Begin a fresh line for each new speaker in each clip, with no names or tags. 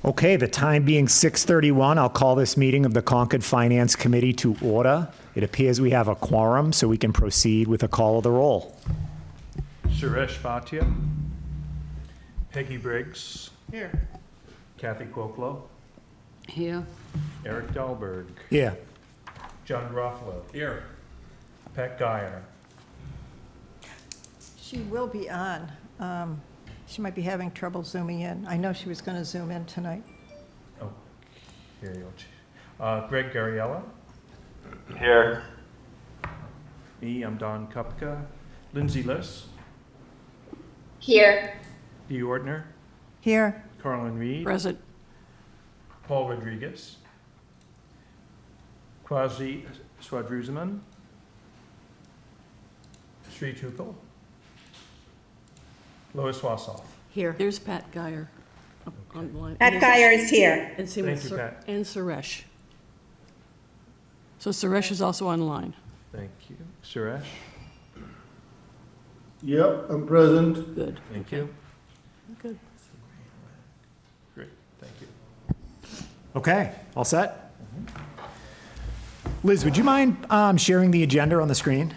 Okay, the time being 6:31, I'll call this meeting of the Concord Finance Committee to order. It appears we have a quorum, so we can proceed with a call of the roll.
Suresh Bhatia. Peggy Briggs.
Here.
Kathy Quoklo.
Here.
Eric Dahlberg.
Yeah.
John Groffalo. Here. Pat Geyer.
She will be on. She might be having trouble zooming in. I know she was going to zoom in tonight.
Oh, here you go. Greg Gariella.
Here.
Me, I'm Don Kupka. Lindsay Liss.
Here.
Dee Ordner.
Here.
Carlin Reed.
Present.
Paul Rodriguez. Quasi Swadruzaman. Sri Tukul. Lois Wassoff.
Here. There's Pat Geyer up on the line.
Pat Geyer is here.
And same
Thank
with
you, Pat.
And Suresh. So Suresh is also online.
Thank you. Suresh.
Yep, I'm present.
Good.
Thank you.
Good.
Great. Thank you.
Okay, all set? Liz, would you mind sharing the agenda on the screen?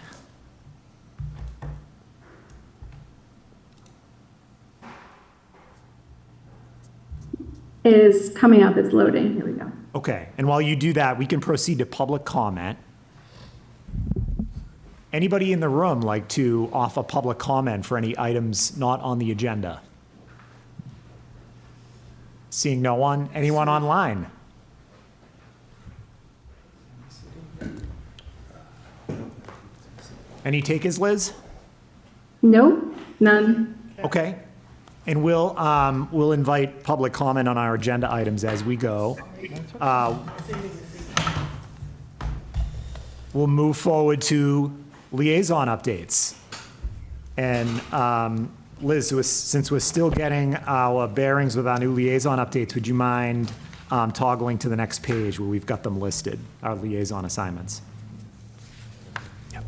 Is coming up, it's loading. Here we go.
Okay, and while you do that, we can proceed to public comment. Anybody in the room like to offer public comment for any items not on the agenda? Seeing no one, anyone online? Any takers, Liz?
Nope, none.
Okay. And we'll invite public comment on our agenda items as we go. We'll move forward to liaison updates. And Liz, since we're still getting our bearings with our new liaison updates, would you mind toggling to the next page where we've got them listed, our liaison assignments? Yep.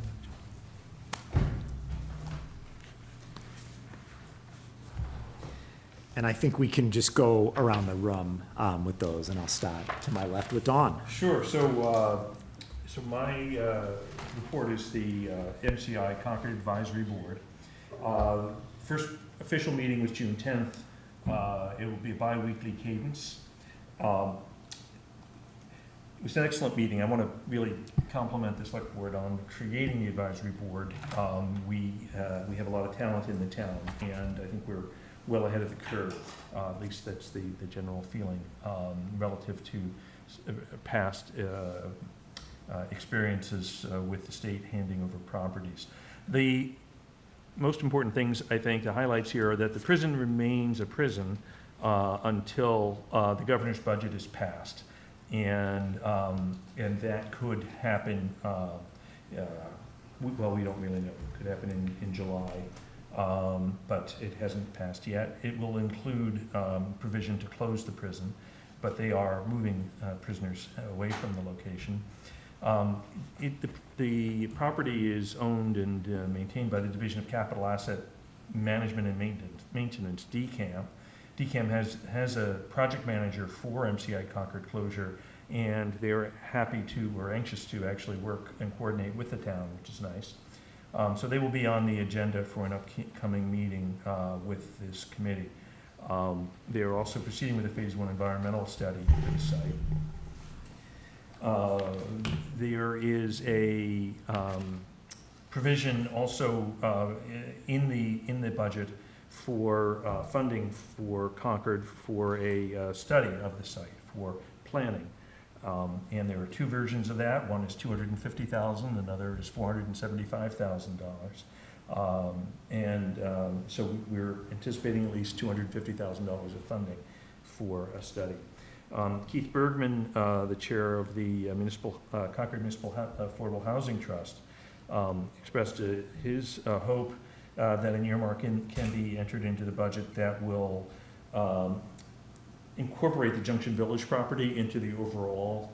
And I think we can just go around the room with those, and I'll start to my left with Dawn.
Sure. So my report is the MCI Concord Advisory Board. First official meeting was June 10th. It will be a bi-weekly cadence. It was an excellent meeting. I want to really compliment the select board on creating the advisory board. We have a lot of talent in the town, and I think we're well ahead of the curve. At least that's the general feeling relative to past experiences with the state handing over properties. The most important things, I think, the highlights here are that the prison remains a prison until the governor's budget is passed. And that could happen, well, we don't really know. It could happen in July. But it hasn't passed yet. It will include provision to close the prison, but they are moving prisoners away from the location. The property is owned and maintained by the Division of Capital Asset Management and Maintenance, DCAM. DCAM has a project manager for MCI Concord closure, and they're happy to, or anxious to, actually work and coordinate with the town, which is nice. So they will be on the agenda for an upcoming meeting with this committee. They are also proceeding with a phase 1 environmental study for the site. There is a provision also in the budget for funding for Concord for a study of the site for planning. And there are two versions of that. One is $250,000, another is $475,000. So we're anticipating at least $250,000 of funding for a study. Keith Bergman, the chair of the Concord Municipal Affordable Housing Trust, expressed his hope that an earmark can be entered into the budget that will incorporate the Junction Village property into the overall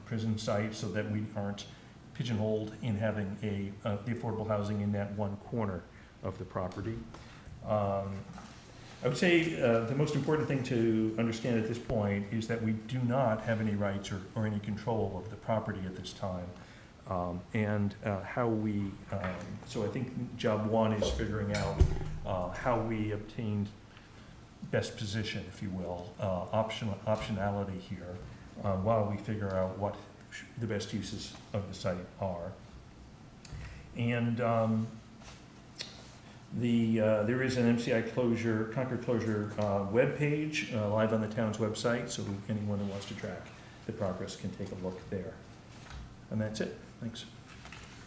prison site, so that we aren't pigeonholed in having the affordable housing in that one corner of the property. I would say the most important thing to understand at this point is that we do not have any rights or any control of the property at this time. So I think job one is figuring out how we obtained best position, if you will, optionality here, while we figure out what the best uses of the site are. And there is an MCI closure, Concord closure webpage live on the town's website, so anyone who wants to track the progress can take a look there. And that's it. Thanks.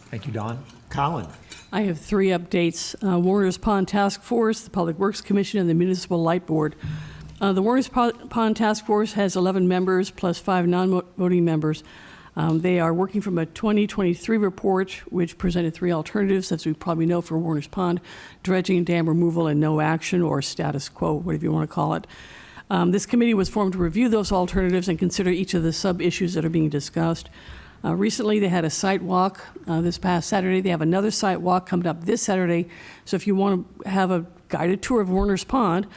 Thank you, Don. Colin?
I have 3 updates. Warner's Pond Task Force, the Public Works Commission, and the Municipal Light Board. The Warner's Pond Task Force has 11 members plus 5 non-voting members. They are working from a 2023 report, which presented 3 alternatives, as we probably know, for Warner's Pond: dredging, dam removal, and no action, or status quo, whatever you want to call it. This committee was formed to review those alternatives and consider each of the sub-issues that are being discussed. Recently, they had a site walk this past Saturday. They have another site walk coming up this Saturday. So if you want to have a guided tour of Warner's Pond,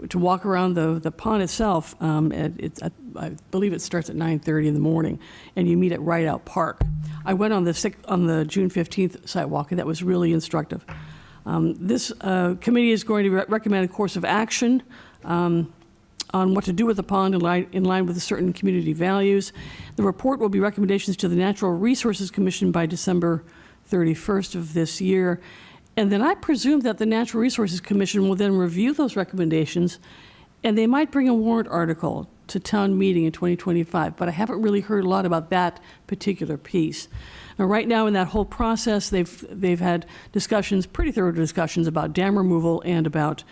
to walk around the pond itself, I believe it starts at 9:30 in the morning, and you meet at Rideout Park. I went on the June 15th site walk, and that was really instructive. This committee is going to recommend a course of action on what to do with the pond in line with certain community values. The report will be recommendations to the Natural Resources Commission by December 31st of this year. And then I presume that the Natural Resources Commission will then review those recommendations, and they might bring a warrant article to town meeting in 2025, but I haven't really heard a lot about that particular piece. Now, right now in that whole process, they've had discussions, pretty thorough discussions, about dam removal and about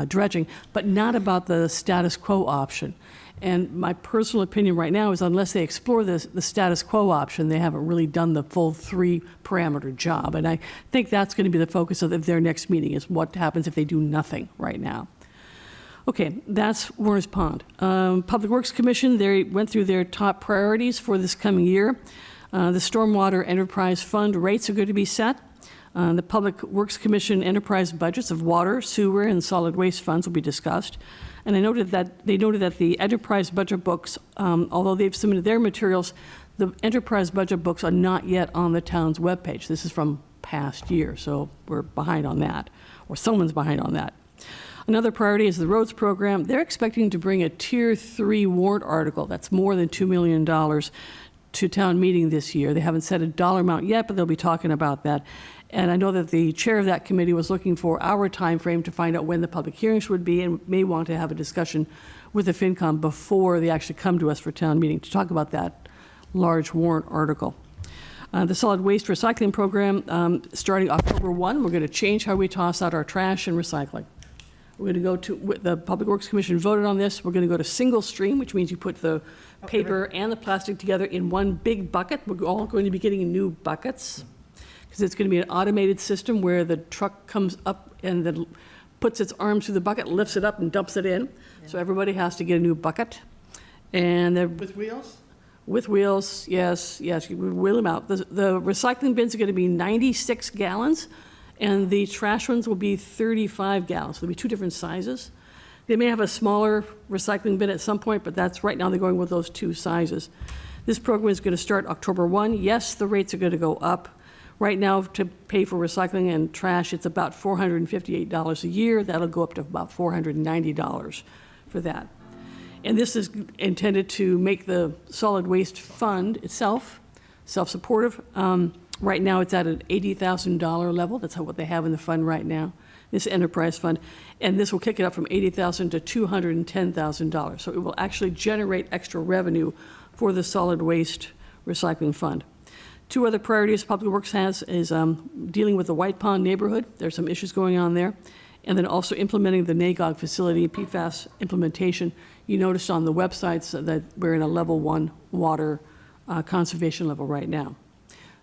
dredging, but not about the status quo option. And my personal opinion right now is, unless they explore the status quo option, they haven't really done the full 3-parameter job. And I think that's going to be the focus of their next meeting, is what happens if they do nothing right now. Okay, that's Warner's Pond. Public Works Commission, they went through their top priorities for this coming year. The Stormwater Enterprise Fund rates are going to be set. The Public Works Commission enterprise budgets of water, sewer, and solid waste funds will be discussed. And they noted that the enterprise budget books, although they've submitted their materials, the enterprise budget books are not yet on the town's webpage. This is from past year, so we're behind on that, or someone's behind on that. Another priority is the roads program. They're expecting to bring a Tier 3 warrant article, that's more than $2 million, to town meeting this year. They haven't set a dollar amount yet, but they'll be talking about that. And I know that the chair of that committee was looking for our time frame to find out when the public hearings would be, and may want to have a discussion with the FinCom before they actually come to us for town meeting to talk about that large warrant article. The solid waste recycling program, starting October 1, we're going to change how we toss out our trash and recycling. We're going to go to, the Public Works Commission voted on this, we're going to go to single stream, which means you put the paper and the plastic together in one big bucket. We're all going to be getting new buckets, because it's going to be an automated system where the truck comes up and then puts its arms through the bucket, lifts it up and dumps it in. Yeah. So everybody has to get a new bucket. And they're
With wheels?
with wheels, yes, you would wheel them out. The recycling bins are going to be 96 gallons, and the trash ones will be 35 gallons. So there'll be 2 different sizes. They may have a smaller recycling bin at some point, but that's right now they're going with those 2 sizes. This program is going to start October 1. Yes, the rates are going to go up. Right now, to pay for recycling and trash, it's about $458 a year. That'll go up to about $490 for that. And this is intended to make the solid waste fund itself self-supportive. Right now, it's at an $80,000 level. That's what they have in the fund right now, this enterprise fund. And this will kick it up from $80,000 to $210,000. So it will actually generate extra revenue for the solid waste recycling fund. 2 other priorities Public Works has is dealing with the White Pond neighborhood. There's some issues going on there. And then also implementing the NAGOG facility, PFAS implementation. You noticed on the websites that we're in a level 1 water conservation level right now.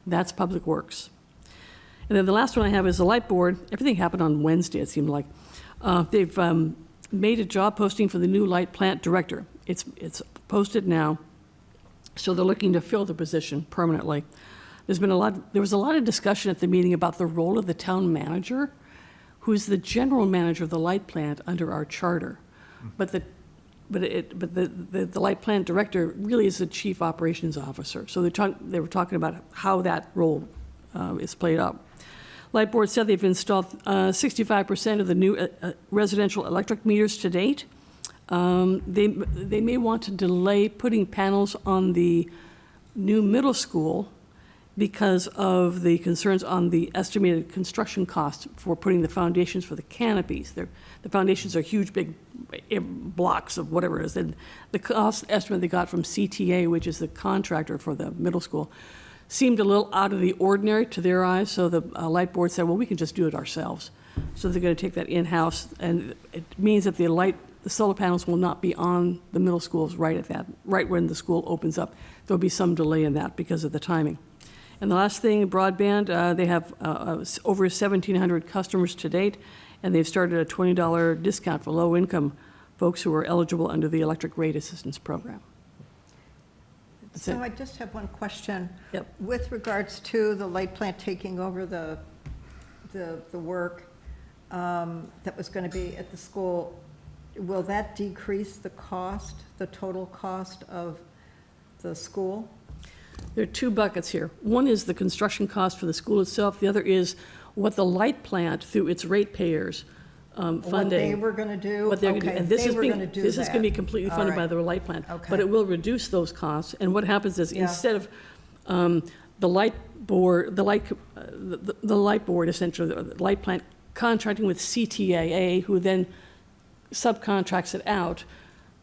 That's Public Works. And then the last one I have is the Light Board. Everything happened on Wednesday, it seemed like. They've made a job posting for the new light plant director. It's posted now, so they're looking to fill the position permanently. There was a lot of discussion at the meeting about the role of the town manager, who's the general manager of the light plant under our charter. But the light plant director really is the chief operations officer. So they were talking about how that role is played out. Light Board said they've installed 65% of the new residential electric meters to date. They may want to delay putting panels on the new middle school because of the concerns on the estimated construction costs for putting the foundations for the canopies. The foundations are huge, big blocks of whatever it is. And the cost estimate they got from CTA, which is the contractor for the middle school, seemed a little out of the ordinary to their eyes. So the Light Board said, well, we can just do it ourselves. So they're going to take that in-house, and it means that the solar panels will not be on the middle schools right when the school opens up. There'll be some delay in that because of the timing. And the last thing, broadband, they have over 1,700 customers to date, and they've started a $20 discount for low-income folks who are eligible under the Electric Rate Assistance Program. That's
So
it.
I just have one question.
Yep.
With regards to the light plant taking over the work that was going to be at the school, will that decrease the cost, the total cost of the school?
There are two buckets here. One is the construction cost for the school itself. The other is what the light plant, through its ratepayers funding.
What they were going to do?
What they're going to do.
Okay,
And this
they
is
were
being,
going to do
this is going to be
that.
completely
All
funded by
right.
the light plant.
Okay.
But it will reduce those costs. And what happens is
Yeah.
instead of the light board, the light board, essentially, the light plant contracting with CTAA, who then subcontracts it out,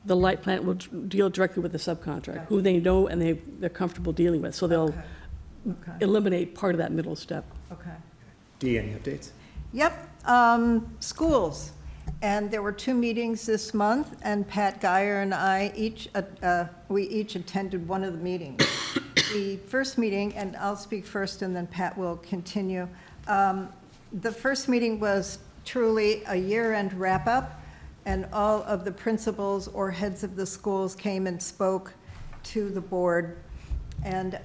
the light plant will deal directly with the subcontractor, who they know and they're comfortable dealing with. So they'll
Okay. Okay.
eliminate part of that middle step.
Okay.
Dee, any updates?
Yep, schools. And there were 2 meetings this month, and Pat Geyer and I we each attended one of the meetings. The first meeting, and I'll speak first and then Pat will continue. The first meeting was truly a year-end wrap-up, and all of the principals or heads of the schools came and spoke to the board. And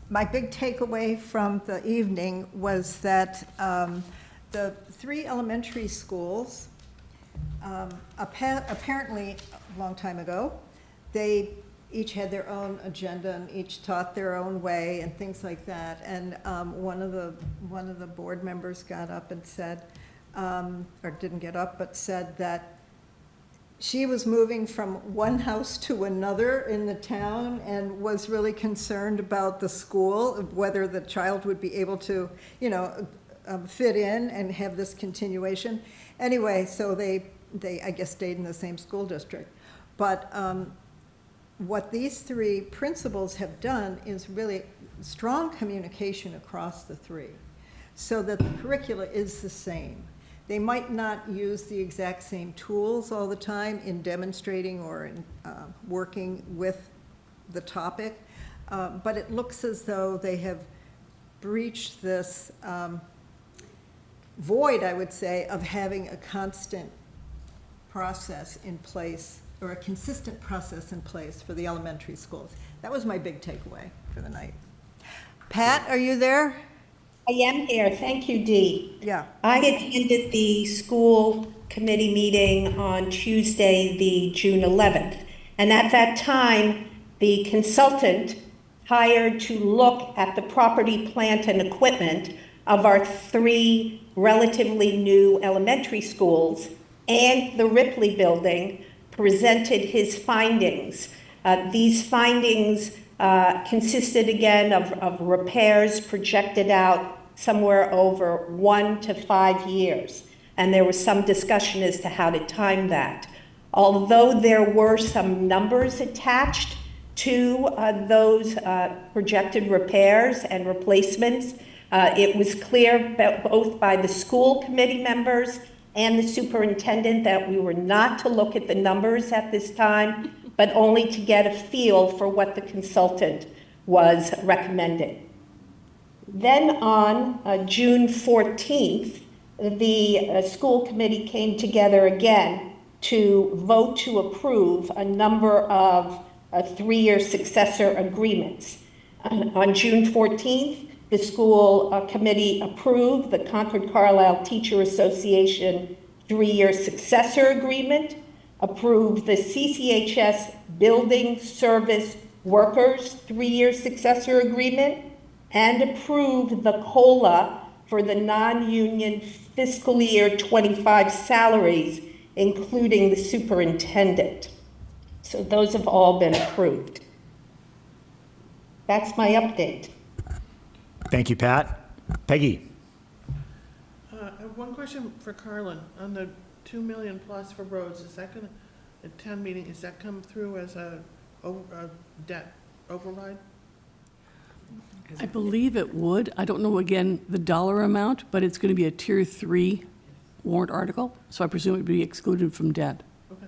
my big takeaway from the evening was that the 3 elementary schools, apparently a long time ago, they each had their own agenda and each taught their own way and things like that. And one of the board members got up and said, or didn't get up, but said that she was moving from one house to another in the town and was really concerned about the school, whether the child would be able to, fit in and have this continuation. Anyway, so they I guess, stayed in the same school district. But what these 3 principals have done is really strong communication across the 3, so that the curricula is the same. They might not use the exact same tools all the time in demonstrating or in working with the topic, but it looks as though they have breached this void, I would say, of having a constant process in place, or a consistent process in place for the elementary schools. That was my big takeaway for the night. Pat, are you there?
I am here. Thank you, Dee.
Yeah.
I attended the school committee meeting on Tuesday, the June 11th. And at that time, the consultant hired to look at the property, plant, and equipment of our 3 relatively new elementary schools and the Ripley building presented his findings. These findings consisted again of repairs projected out somewhere over 1 to 5 years. And there was some discussion as to how to time that. Although there were some numbers attached to those projected repairs and replacements, it was clear both by the school committee members and the superintendent that we were not to look at the numbers at this time, but only to get a feel for what the consultant was recommending. Then on June 14th, the school committee came together again to vote to approve a number of 3-year successor agreements. On June 14th, The school committee approved the Concord Carlisle Teacher Association 3-year successor agreement, approved the CCHS Building Service Workers 3-year successor agreement, and approved the COLA for the non-union fiscal year 25 salaries, including the superintendent. So those have all been approved. That's my update.
Thank you, Pat. Peggy?
I have one question for Carlin. On the 2 million plus for roads, is that gonna, at town meeting, is that come through as a debt override?
I believe it would. I don't know, again, the dollar amount, but it's going to be a Tier 3 warrant article, so I presume it would be excluded from debt.
Okay.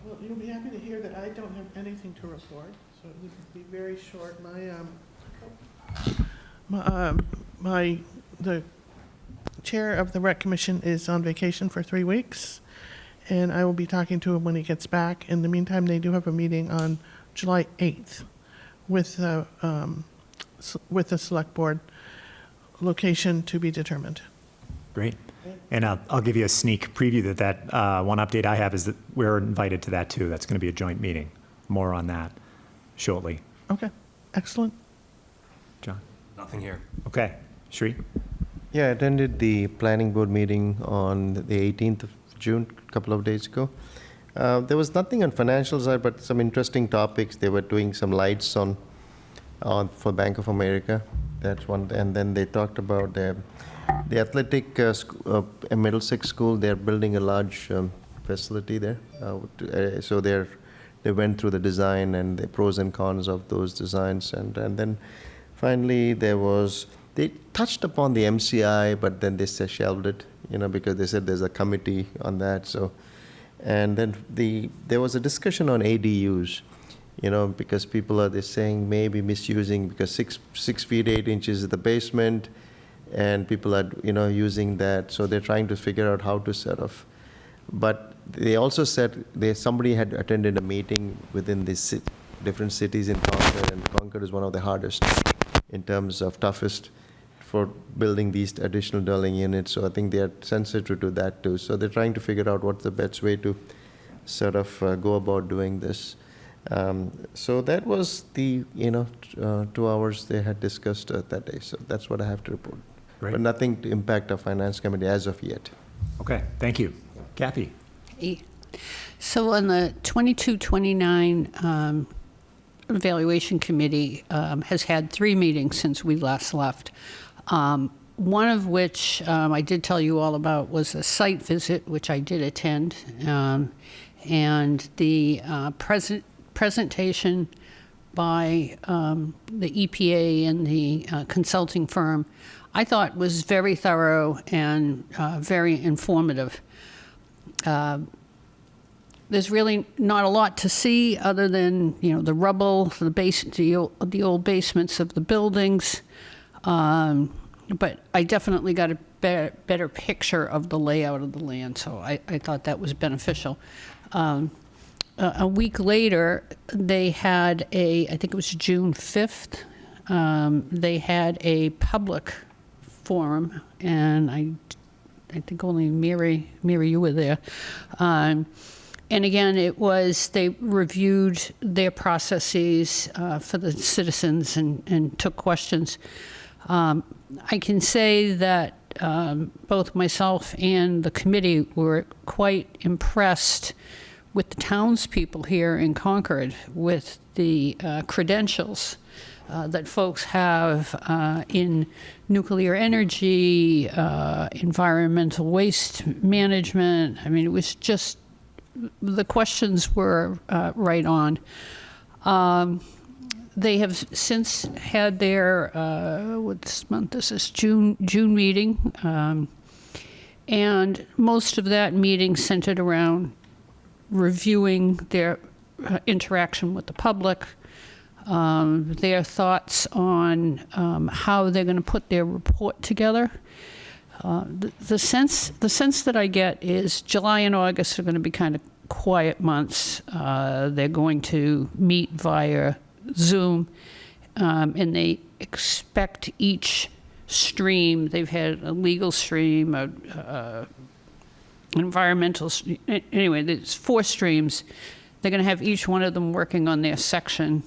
Well, you'll be happy to hear that I don't have anything to report, so it would be very short. The chair of the rec commission is on vacation for 3 weeks, and I will be talking to him when he gets back. In the meantime, they do have a meeting on July 8th with the select board, location to be determined.
Great. And I'll give you a sneak preview that one update I have is that we're invited to that too. That's going to be a joint meeting. More on that shortly.
Okay, excellent.
John?
Nothing here.
Okay. Shri?
Yeah, I attended the planning board meeting on the 18th of June, a couple of days ago. There was nothing on financial side, but some interesting topics. They were doing some lights on for Bank of America. That's one. And then they talked about the athletic Middlesex school. They're building a large facility there. So they went through the design and the pros and cons of those designs. And then finally they touched upon the MCI, but then they shelved it, because they said there's a committee on that. So. And then there was a discussion on ADUs, because people are saying maybe misusing, because 6 feet 8 inches is the basement, and people are using that. So they're trying to figure out how to sort of. But they also said somebody had attended a meeting within these different cities in Concord, and Concord is one of the hardest in terms of toughest for building these additional dwelling units. So I think they are sensitive to that too. So they're trying to figure out what's the best way to sort of go about doing this. So that was the 2 hours they had discussed that day. So that's what I have to report.
Great.
But nothing to impact our finance committee as of yet.
Okay. Thank you. Kathy?
So on the 22-29 evaluation committee has had 3 meetings since we last left. One of which I did tell you all about was a site visit, which I did attend, and the presentation by the EPA and the consulting firm, I thought was very thorough and very informative. There's really not a lot to see other than the rubble, the old basements of the buildings. But I definitely got a better picture of the layout of the land, so I thought that was beneficial. A week later, they had I think it was June 5th, they had a public forum, and I think only Mary, you were there. And again, they reviewed their processes for the citizens and took questions. I can say that both myself and the committee were quite impressed with the townspeople here in Concord, with the credentials that folks have in nuclear energy, environmental waste management. I mean, it was just, the questions were right on. They have since had their, what month this is, June meeting, and most of that meeting centered around reviewing their interaction with the public, their thoughts on how they're going to put their report together. The sense that I get is July and August are going to be kind of quiet months. They're going to meet via Zoom, and they expect each stream, they've had a legal stream, a environmental, anyway, there's 4 streams. They're going to have each one of them working on their section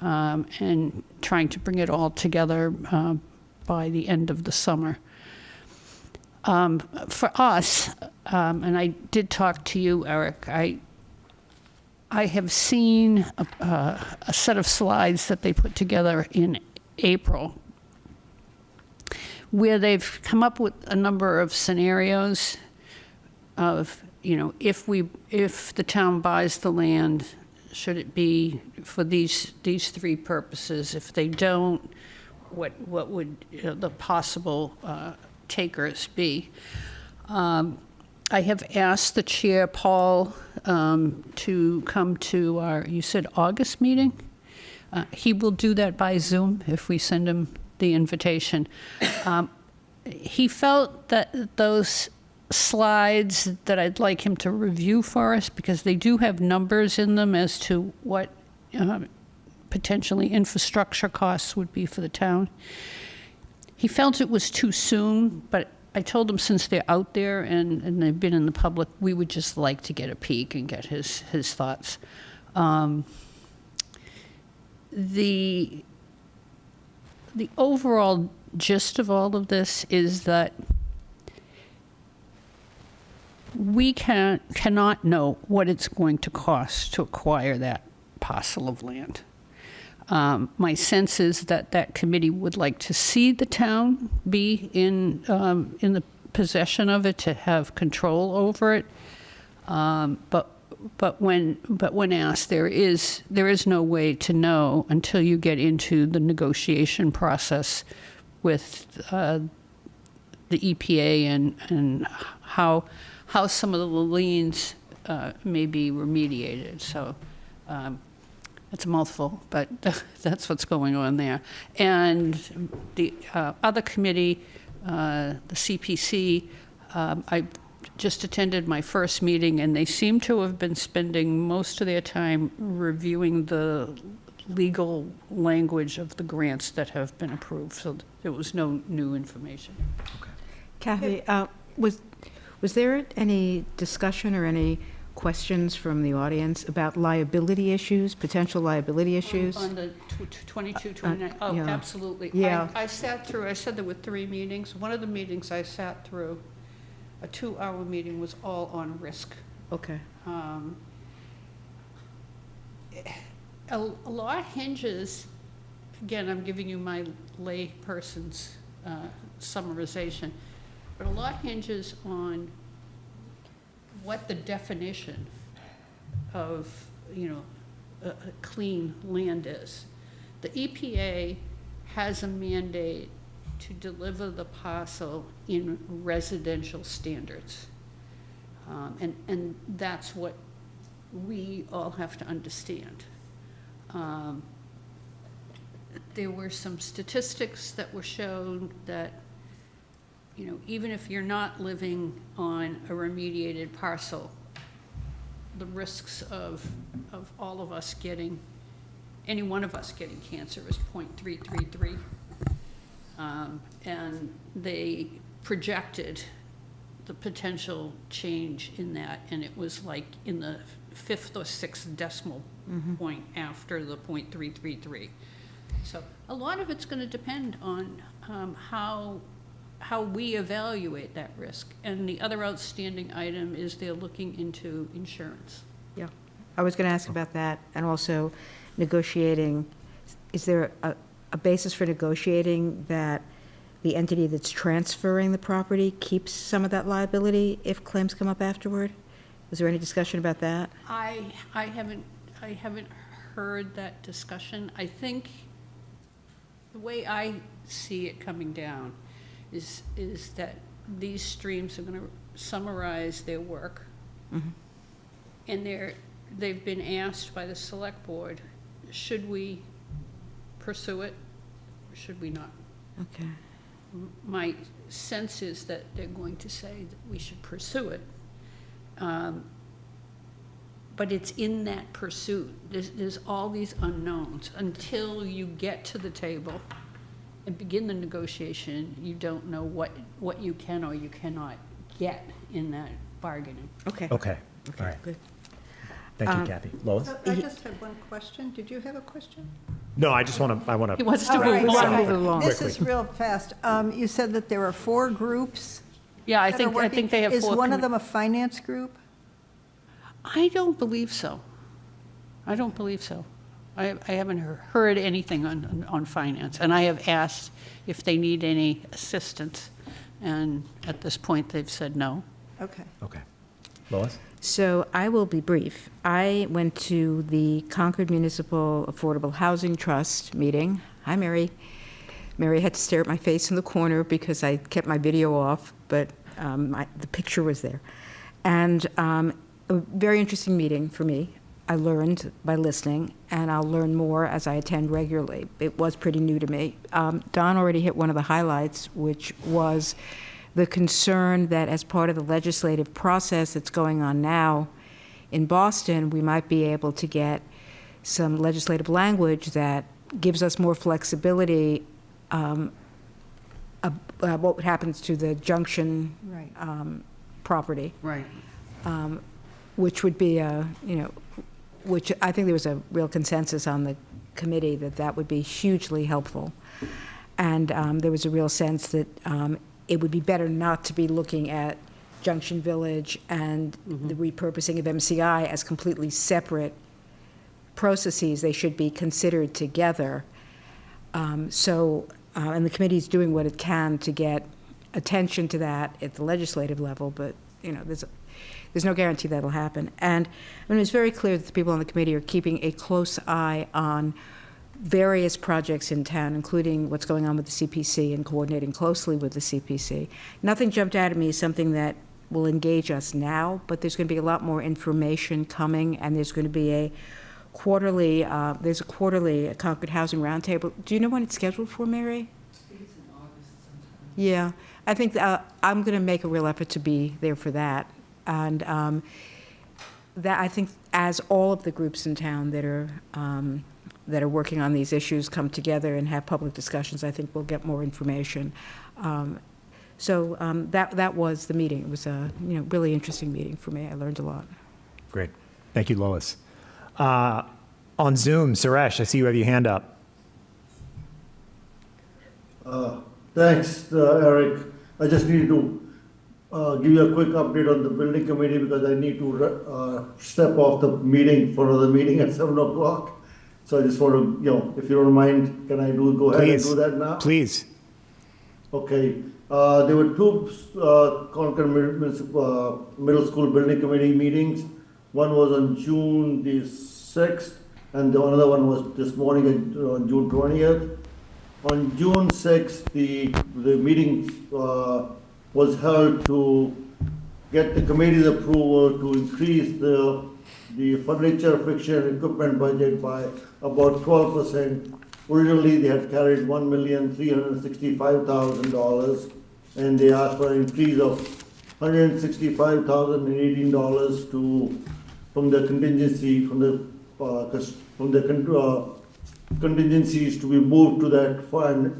and trying to bring it all together by the end of the summer. For us, and I did talk to you, Eric, I have seen a set of slides that they put together in April where they've come up with a number of scenarios of, if the town buys the land, should it be for these 3 purposes? If they don't, what would the possible takers be? I have asked the chair, Paul, to come to our, you said August meeting? He will do that by Zoom if we send him the invitation. He felt that those slides that I'd like him to review for us, because they do have numbers in them as to what potentially infrastructure costs would be for the town. He felt it was too soon, but I told him since they're out there and they've been in the public, we would just like to get a peek and get his thoughts. The overall gist of all of this is that we cannot know what it's going to cost to acquire that parcel of land. My sense is that that committee would like to see the town be in the possession of it, to have control over it. But when asked, there is no way to know until you get into the negotiation process with the EPA and how some of the liens may be remediated. So it's a mouthful, but that's what's going on there. And the other committee, the CPC, I just attended my first meeting, and they seem to have been spending most of their time reviewing the legal language of the grants that have been approved. So there was no new information.
Kathy, was there any discussion or any questions from the audience about liability issues, potential liability issues?
On the 22, 29, oh,
yeah.
absolutely.
Yeah.
I sat through, I said there were 3 meetings. One of the meetings I sat through, a 2-hour meeting, was all on risk.
Okay.
A lot hinges, again, I'm giving you my lay person's summarization, but a lot hinges on what the definition of, a clean land is. The EPA has a mandate to deliver the parcel in residential standards. And that's what we all have to understand. There were some statistics that were shown that, even if you're not living on a remediated parcel, the risks of all of us getting, any one of us getting cancer is 0.333. And they projected the potential change in that, and it was like in the 5th or 6th decimal point after the 0.333. So a lot of it's going to depend on how we evaluate that risk. And the other outstanding item is they're looking into insurance.
Yeah, I was going to ask about that, and also negotiating. Is there a basis for negotiating that the entity that's transferring the property keeps some of that liability if claims come up afterward? Was there any discussion about that?
I haven't heard that discussion. I think the way I see it coming down is that these streams are going to summarize their work, and they've been asked by the select board, should we pursue it or should we not?
Okay.
My sense is that they're going to say that we should pursue it. But it's in that pursuit. There's all these unknowns until you get to the table and begin the negotiation, you don't know what you can or you cannot get in that bargaining.
Okay.
Okay, all right.
Good.
Thank you, Kathy. Lois?
I just had one question. Did you have a question?
No, I just want to, I want
He
to,
wants to
All right,
move
so
on.
move it along.
This
Quickly.
is real fast. You said that there are 4 groups
Yeah, I
that are
think
working.
they have 4.
Is one of
commi-
them a finance group?
I don't believe so. I don't believe so. I haven't heard anything on finance, and I have asked if they need any assistance, and at this point, they've said no.
Okay.
okay. Lois?
So I will be brief. I went to the Concord Municipal Affordable Housing Trust meeting. Hi, Mary. Mary had to stare at my face in the corner because I kept my video off, but the picture was there. And a very interesting meeting for me. I learned by listening, and I'll learn more as I attend regularly. It was pretty new to me. Don already hit one of the highlights, which was the concern that as part of the legislative process that's going on now in Boston, we might be able to get some legislative language that gives us more flexibility what happens to the Junction
Right.
property,
Right.
which would be which I think there was a real consensus on the committee that would be hugely helpful. And there was a real sense that it would be better not to be looking at Junction Village and the repurposing of MCI as completely separate processes. They should be considered together. And the committee's doing what it can to get attention to that at the legislative level, but, there's no guarantee that'll happen. And it's very clear that the people on the committee are keeping a close eye on various projects in town, including what's going on with the CPC and coordinating closely with the CPC. Nothing jumped out at me as something that will engage us now, but there's going to be a lot more information coming, and there's going to be a quarterly Concord Housing Roundtable. Do you know when it's scheduled for, Mary?
It's in August sometime.
Yeah, I think I'm going to make a real effort to be there for that. And that, I think, as all of the groups in town that are working on these issues come together and have public discussions, I think we'll get more information. That was the meeting. It was a really interesting meeting for me. I learned a lot.
Great. Thank you, Lois. On Zoom, Suresh, I see you have your hand up.
Thanks, Eric. I just need to give you a quick update on the building committee because I need to step off the meeting for another meeting at 7 o'clock. So I just want to, if you don't mind, can I go ahead and do that now?
Please.
Okay. There were 2 Concord Middle School Building Committee meetings. One was on June the 6th, and the another one was this morning on June 20th. On June 6th, the meeting was held to get the committee's approval to increase the furniture, fixture, and equipment budget by about 12%. Originally, they had carried $1,365,000, and they asked for an increase of $165,018 from the contingency contingencies to be moved to that fund.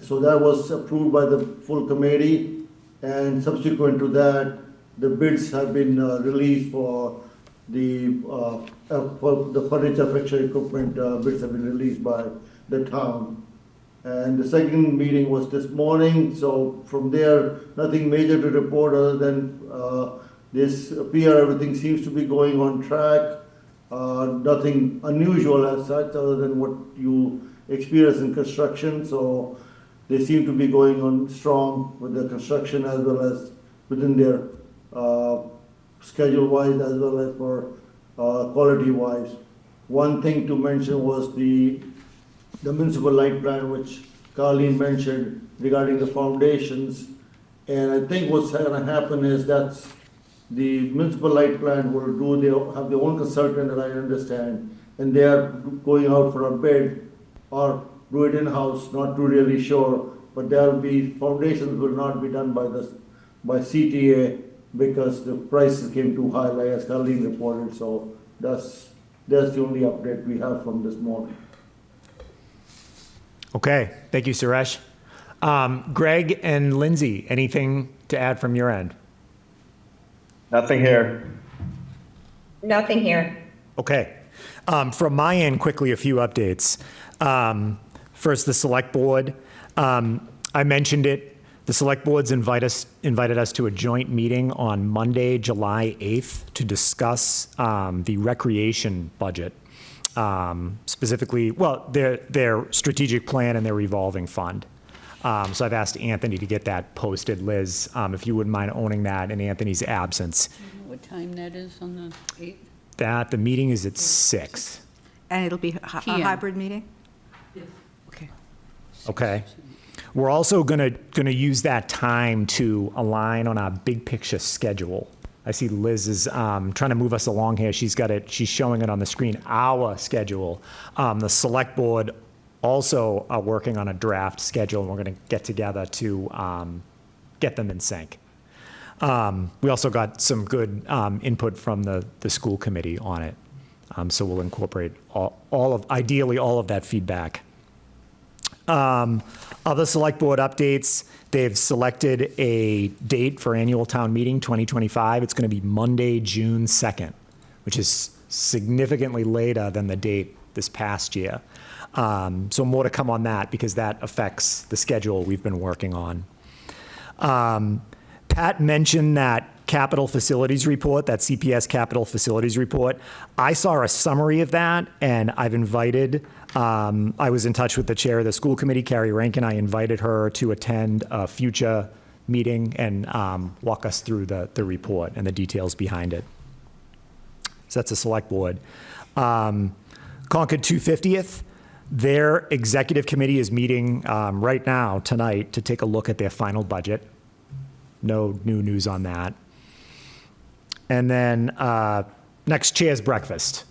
So that was approved by the full committee, and subsequent to that, the bids have been released for the furniture, fixture, equipment. Bids have been released by the town. And the second meeting was this morning, so from there, nothing major to report other than this appear everything seems to be going on track. Nothing unusual as such other than what you experience in construction. So they seem to be going on strong with the construction as well as within their schedule-wise as well as for quality-wise. One thing to mention was the municipal light plan, which Carleen mentioned regarding the foundations. And I think what's going to happen is that's the municipal light plan will have their own consultant that I understand, and they are going out for a bid or do it in-house, not too really sure, but foundations will not be done by CTA because the prices came too high, like as Carleen reported, so that's the only update we have from this morning.
Okay, thank you, Suresh. Greg and Lindsay, anything to add from your end?
Nothing here.
Nothing here.
Okay. From my end, quickly, a few updates. First, the select board. I mentioned it. The select board's invited us to a joint meeting on Monday, July 8th to discuss the recreation budget. Specifically, well, their strategic plan and their revolving fund. So I've asked Anthony to get that posted. Liz, if you wouldn't mind owning that in Anthony's absence.
What time that is on the 8th?
The meeting is at 6.
And it'll be a
PM.
hybrid meeting? Okay.
Okay. We're also gonna use that time to align on our big picture schedule. I see Liz is trying to move us along here. She's showing it on the screen, our schedule. The select board also are working on a draft schedule, and we're gonna get together to get them in sync. We also got some good input from the school committee on it. So we'll incorporate ideally all of that feedback. Other select board updates, they've selected a date for annual town meeting 2025. It's going to be Monday, June 2nd, which is significantly later than the date this past year. So more to come on that because that affects the schedule we've been working on. Pat mentioned that capital facilities report, that CPS capital facilities report. I saw a summary of that, and I've invited, I was in touch with the chair of the school committee, Carrie Rankin. I invited her to attend a future meeting and walk us through the report and the details behind it. So that's a select board. Concord 250th, their executive committee is meeting right now, tonight, to take a look at their final budget. No new news on that. And then next chair's breakfast.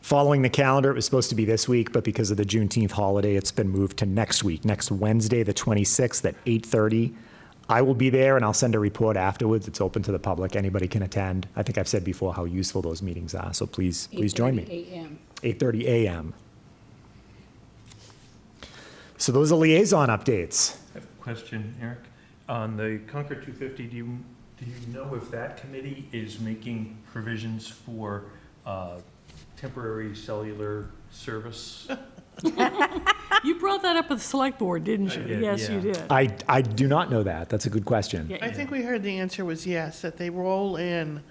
Following the calendar, it was supposed to be this week, but because of the Juneteenth holiday, it's been moved to next week, next Wednesday, the 26th at 8:30. I will be there, and I'll send a report afterwards. It's open to the public. Anybody can attend. I think I've said before how useful those meetings are, so please join me.
8:30 a.m.
8:30 a.m. So those are liaison updates.
I have a question, Eric. On the Concord 250, do you know if that committee is making provisions for temporary cellular service?
You brought that up at the select board, didn't you?
I did,
Yes, you
yeah.
did.
I do not know that. That's a good question.
Yeah,
I think we heard the answer was yes, that they roll in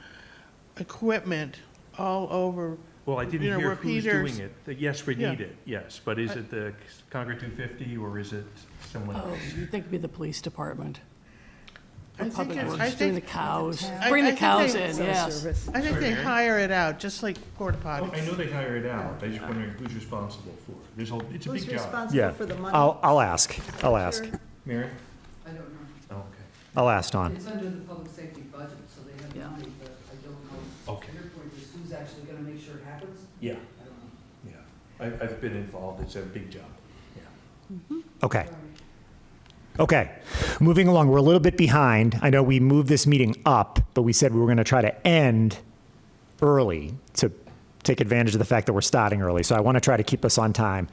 equipment all over.
Well, I didn't
You know,
hear who's
repeaters.
doing it. Yes, we
Yeah.
need it, yes, but is it the Concord 250 or is it someone
Oh,
else?
you'd think it'd be the police department.
I think
Public
it's-
Works,
I
doing the
think-
cows.
I-
Bring
I
the
think
cows
they-
in, yes.
I think they hire it out, just like porta
Oh,
potties.
I know they hire it out, I just wondering who's responsible for it. It's a
Who's
big job.
responsible
Yeah,
for the money?
I'll ask. I'll ask.
Sure.
Mary?
I don't know.
Oh, okay.
I'll ask Don.
It's under the public safety budget, so they have
Yeah.
money, but I don't know.
Okay.
Your point is who's actually gonna make sure it happens?
Yeah,
I don't know.
yeah. I've been involved, it's a big job. Yeah.
Okay. Okay. Moving along, we're a little bit behind. I know we moved this meeting up, but we said we were going to try to end early to take advantage of the fact that we're starting early. So I want to try to keep us on time.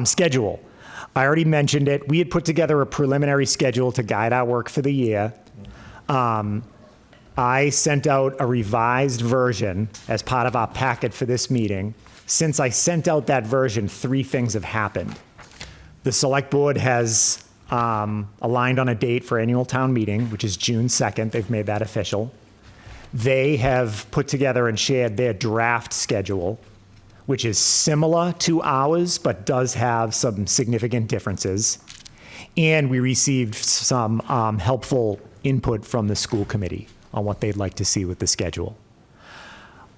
Schedule. I already mentioned it. We had put together a preliminary schedule to guide our work for the year. I sent out a revised version as part of our packet for this meeting. Since I sent out that version, 3 things have happened. The select board has aligned on a date for annual town meeting, which is June 2nd. They've made that official. They have put together and shared their draft schedule, which is similar to ours, but does have some significant differences. And we received some helpful input from the school committee on what they'd like to see with the schedule.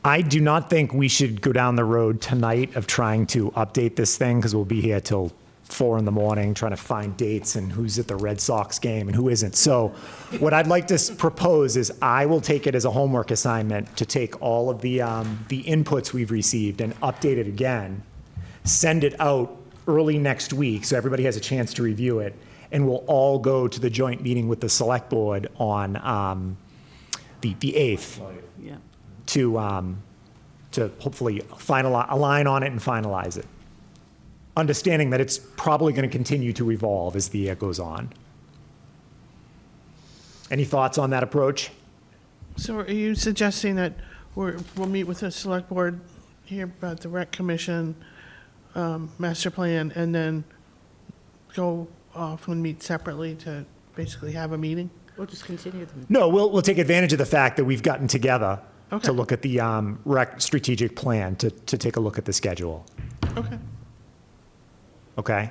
I do not think we should go down the road tonight of trying to update this thing, because we'll be here till 4 a.m. trying to find dates and who's at the Red Sox game and who isn't. So what I'd like to propose is I will take it as a homework assignment to take all of the inputs we've received and update it again, send it out early next week so everybody has a chance to review it, and we'll all go to the joint meeting with the select board on the 8th
Yeah.
to hopefully align on it and finalize it. understanding that it's probably going to continue to evolve as the year goes on. Any thoughts on that approach?
So are you suggesting that we'll meet with the select board, hear about the rec commission, master plan, and then go off and meet separately to basically have a meeting?
We'll just continue them.
No, we'll take advantage of the fact that we've gotten together
Okay.
to look at the rec strategic plan, to take a look at the schedule.
Okay.
Okay?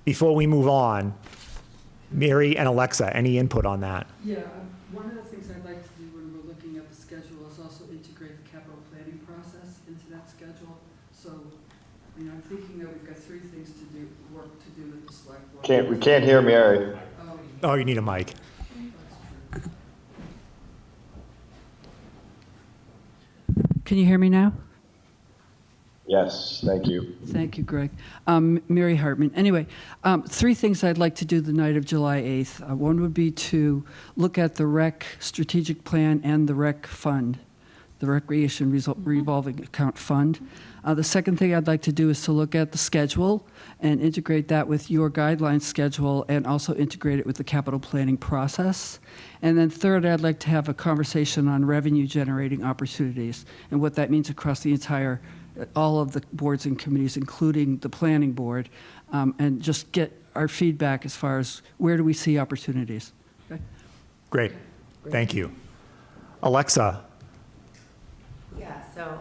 Before we move on, Mary and Alexa, any input on that?
Yeah, one of the things I'd like to do when we're looking at the schedule is also integrate the capital planning process into that schedule. So, I'm thinking that we've got 3 things to do, work to do with the select board.
We can't hear Mary.
Oh, you need a mic.
Can you hear me now?
Yes, thank you.
Thank you, Greg. Mary Hartman. Anyway, 3 things I'd like to do the night of July 8th. One would be to look at the rec strategic plan and the rec fund, the recreation revolving account fund. The second thing I'd like to do is to look at the schedule and integrate that with your guideline schedule and also integrate it with the capital planning process. And then third, I'd like to have a conversation on revenue generating opportunities and what that means across the entire all of the boards and committees, including the planning board, and just get our feedback as far as where do we see opportunities. Okay?
Great. Thank you. Alexa,
Yeah, so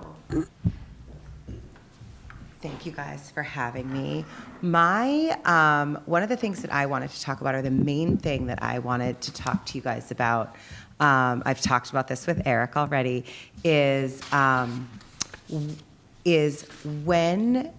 thank you guys for having me. One of the things that I wanted to talk about, or the main thing that I wanted to talk to you guys about, I've talked about this with Eric already, is when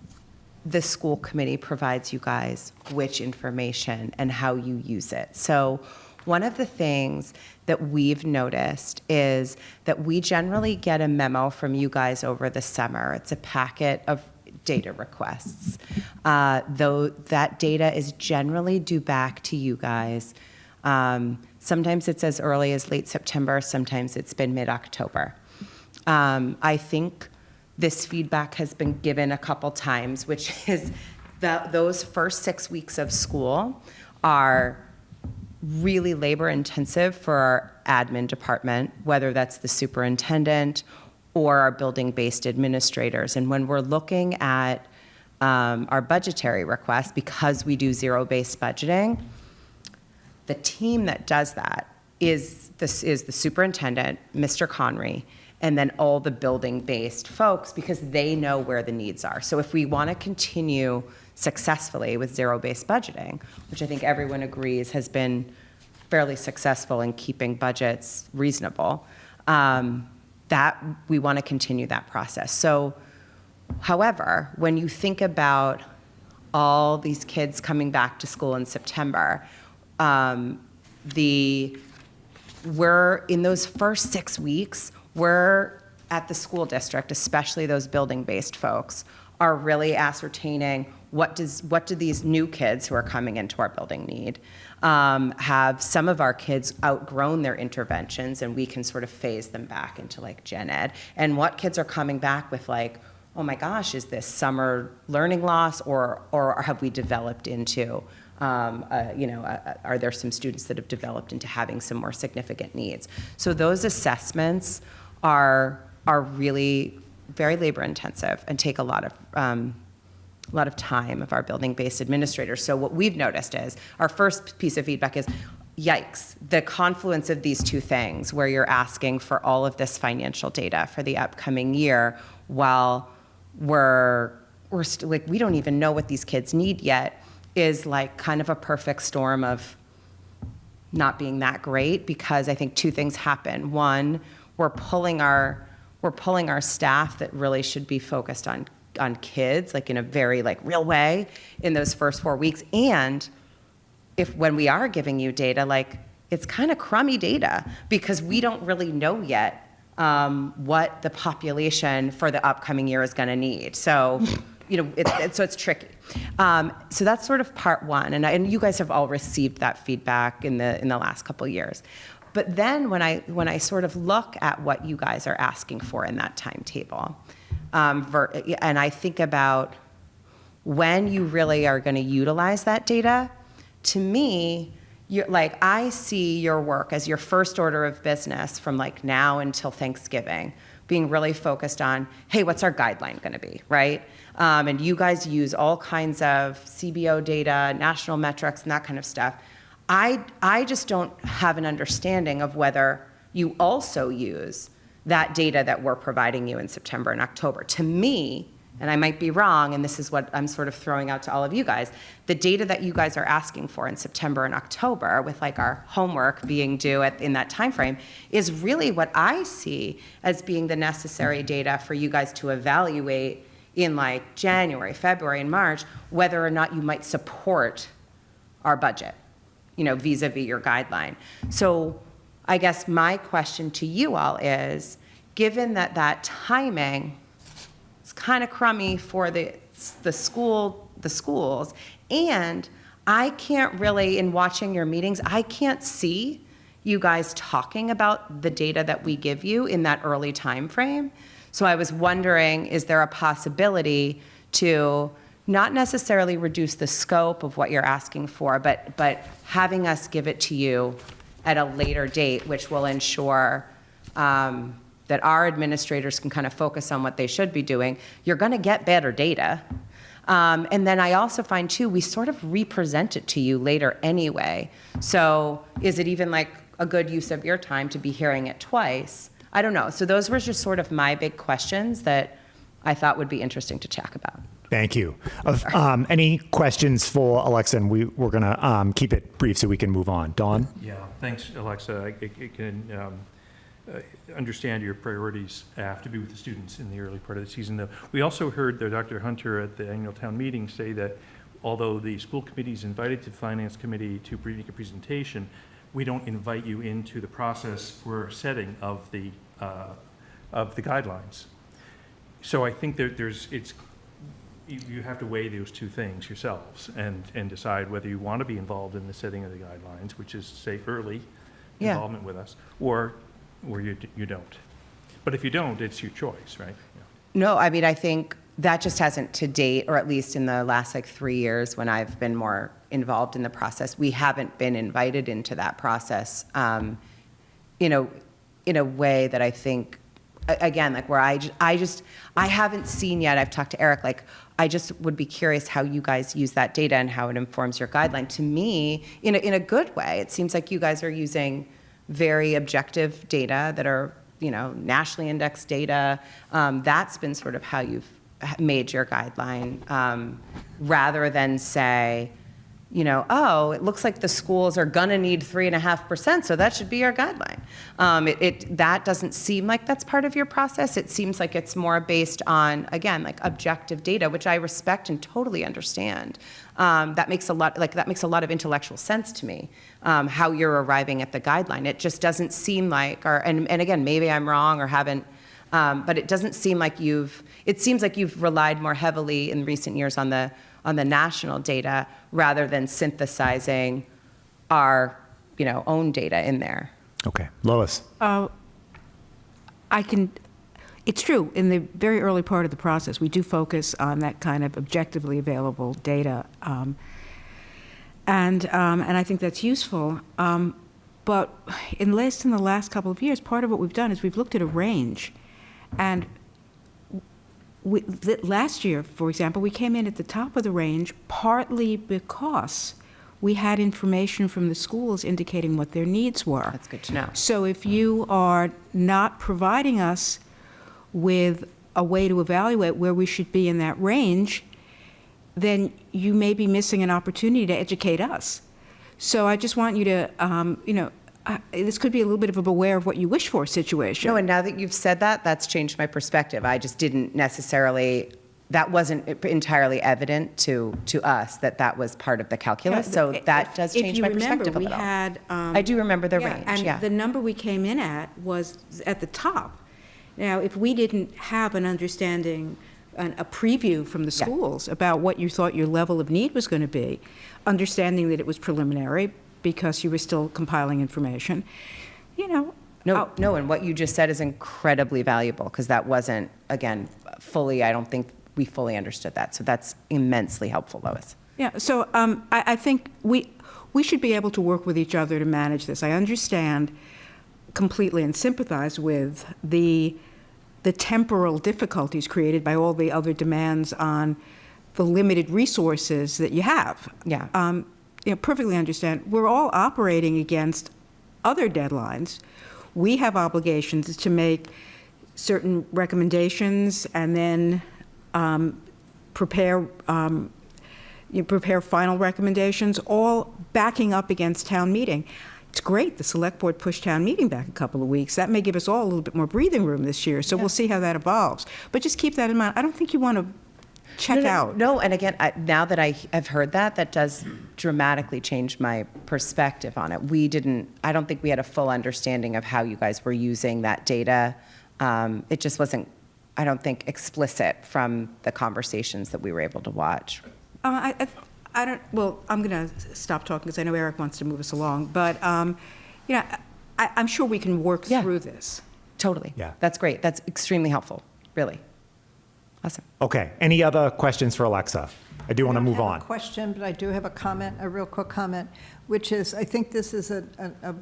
the school committee provides you guys which information and how you use it. So one of the things that we've noticed is that we generally get a memo from you guys over the summer. It's a packet of data requests. Though that data is generally due back to you guys. Sometimes it's as early as late September, sometimes it's been mid-October. I think this feedback has been given a couple times, which is that those first 6 weeks of school are really labor intensive for our admin department, whether that's the superintendent or our building-based administrators. And when we're looking at our budgetary requests, because we do zero-based budgeting, the team that does that is the superintendent, Mr. Conry, and then all the building-based folks, because they know where the needs are. So if we want to continue successfully with zero-based budgeting, which I think everyone agrees has been fairly successful in keeping budgets reasonable, that we want to continue that process. So, however, when you think about all these kids coming back to school in September, we're in those first 6 weeks, we're at the school district, especially those building-based folks, are really ascertaining what do these new kids who are coming into our building need. Have some of our kids outgrown their interventions, and we can sort of phase them back into like gen ed. And what kids are coming back with, like, oh my gosh, is this summer learning loss, or have we developed into are there some students that have developed into having some more significant needs? So those assessments are really very labor intensive and take a lot of time of our building-based administrators. So what we've noticed is our first piece of feedback is, yikes, the confluence of these two things where you're asking for all of this financial data for the upcoming year while we're still, like, we don't even know what these kids need yet, is like kind of a perfect storm of not being that great, because I think two things happen. One, we're pulling our staff that really should be focused on kids, like in a very like real way in those first 4 weeks. And when we are giving you data, like, it's kind of crummy data because we don't really know yet what the population for the upcoming year is going to need. So, so it's tricky. So that's sort of part one, and you guys have all received that feedback in the last couple of years. But then when I sort of look at what you guys are asking for in that timetable, And I think about when you really are going to utilize that data. To me, I see your work as your first order of business from like now until Thanksgiving, being really focused on, hey, what's our guideline going to be, right? And you guys use all kinds of CBO data, national metrics, and that kind of stuff. I just don't have an understanding of whether you also use that data that we're providing you in September and October. To me, and I might be wrong, and this is what I'm sort of throwing out to all of you guys, the data that you guys are asking for in September and October, with like our homework being due in that time frame, is really what I see as being the necessary data for you guys to evaluate in like January, February, and March, whether or not you might support our budget, vis-a-vis your guideline. So I guess my question to you all is, given that timing is kind of crummy for the schools, and I can't really, in watching your meetings, I can't see you guys talking about the data that we give you in that early time frame. So I was wondering, is there a possibility to not necessarily reduce the scope of what you're asking for, but having us give it to you at a later date, which will ensure that our administrators can kind of focus on what they should be doing? You're going to get better data. And then I also find, too, we sort of represent it to you later anyway. So is it even like a good use of your time to be hearing it twice? I don't know. So those were just sort of my big questions that I thought would be interesting to chat about.
Thank you. Any questions for Alexa? And we're going to keep it brief so we can move on. Dawn?
Yeah, thanks, Alexa. I can understand your priorities have to be with the students in the early part of the season, though. We also heard Dr. Hunter at the annual town meeting say that although the school committee is invited to the finance committee to make a presentation, we don't invite you into the process for setting of the guidelines. So I think that you have to weigh those two things yourselves and decide whether you want to be involved in the setting of the guidelines, which is, say, early involvement with us, or you don't. But if you don't, it's your choice, right? Yeah.
No, I mean, I think that just hasn't to date, or at least in the last 3 years when I've been more involved in the process, we haven't been invited into that process in a way that I think, again, where I haven't seen yet. I've talked to Eric, I just would be curious how you guys use that data and how it informs your guideline. To me, in a good way, it seems like you guys are using very objective data that are, nationally indexed data. That's been sort of how you've made your guideline, rather than say, oh, it looks like the schools are gonna need 3.5%, so that should be our guideline. That doesn't seem like that's part of your process. It seems like it's more based on, again, objective data, which I respect and totally understand. That makes a lot of intellectual sense to me, how you're arriving at the guideline. It just doesn't seem like, and again, maybe I'm wrong or haven't, but it doesn't seem like it seems like you've relied more heavily in recent years on the national data rather than synthesizing our, own data in there.
Okay. Lois?
It's true, in the very early part of the process, we do focus on that kind of objectively available data. And I think that's useful. But in the last couple of years, part of what we've done is we've looked at a range. And last year, for example, we came in at the top of the range partly because we had information from the schools indicating what their needs were.
That's good to know.
So if you are not providing us with a way to evaluate where we should be in that range, then you may be missing an opportunity to educate us. So I just want you to, this could be a little bit of a beware of what you wish for situation.
No, and now that you've said that, that's changed my perspective. I just didn't necessarily, that wasn't entirely evident to us that was part of the calculus. So that does change my perspective a little.
If you remember, we had...
I do remember the range,
and the number we came in at was at the top. Now, if we didn't have an understanding, a preview from the schools about what you thought your level of need was going to be, understanding that it was preliminary because you were still compiling information,
No, and what you just said is incredibly valuable because that wasn't, again, I don't think we fully understood that. So that's immensely helpful, Lois.
Yeah, so I think we should be able to work with each other to manage this. I understand completely and sympathize with the temporal difficulties created by all the other demands on the limited resources that you have.
Yeah.
Perfectly understand. We're all operating against other deadlines. We have obligations to make certain recommendations and then prepare final recommendations, all backing up against town meeting. It's great the select board pushed town meeting back a couple of weeks. That may give us all a little bit more breathing room this year, so we'll see how that evolves. But just keep that in mind. I don't think you want to check out.
No, and again, now that I've heard that does dramatically change my perspective on it. I don't think we had a full understanding of how you guys were using that data. It just wasn't, I don't think, explicit from the conversations that we were able to watch.
I don't, well, I'm going to stop talking because I know Eric wants to move us along, but, I'm sure we can work through this.
Totally.
Yeah.
That's great. That's extremely helpful, really. Awesome.
Okay, any other questions for Alexa? I do want to move
I
on.
don't have a question, but I do have a comment, a real quick comment, which is, I think this is a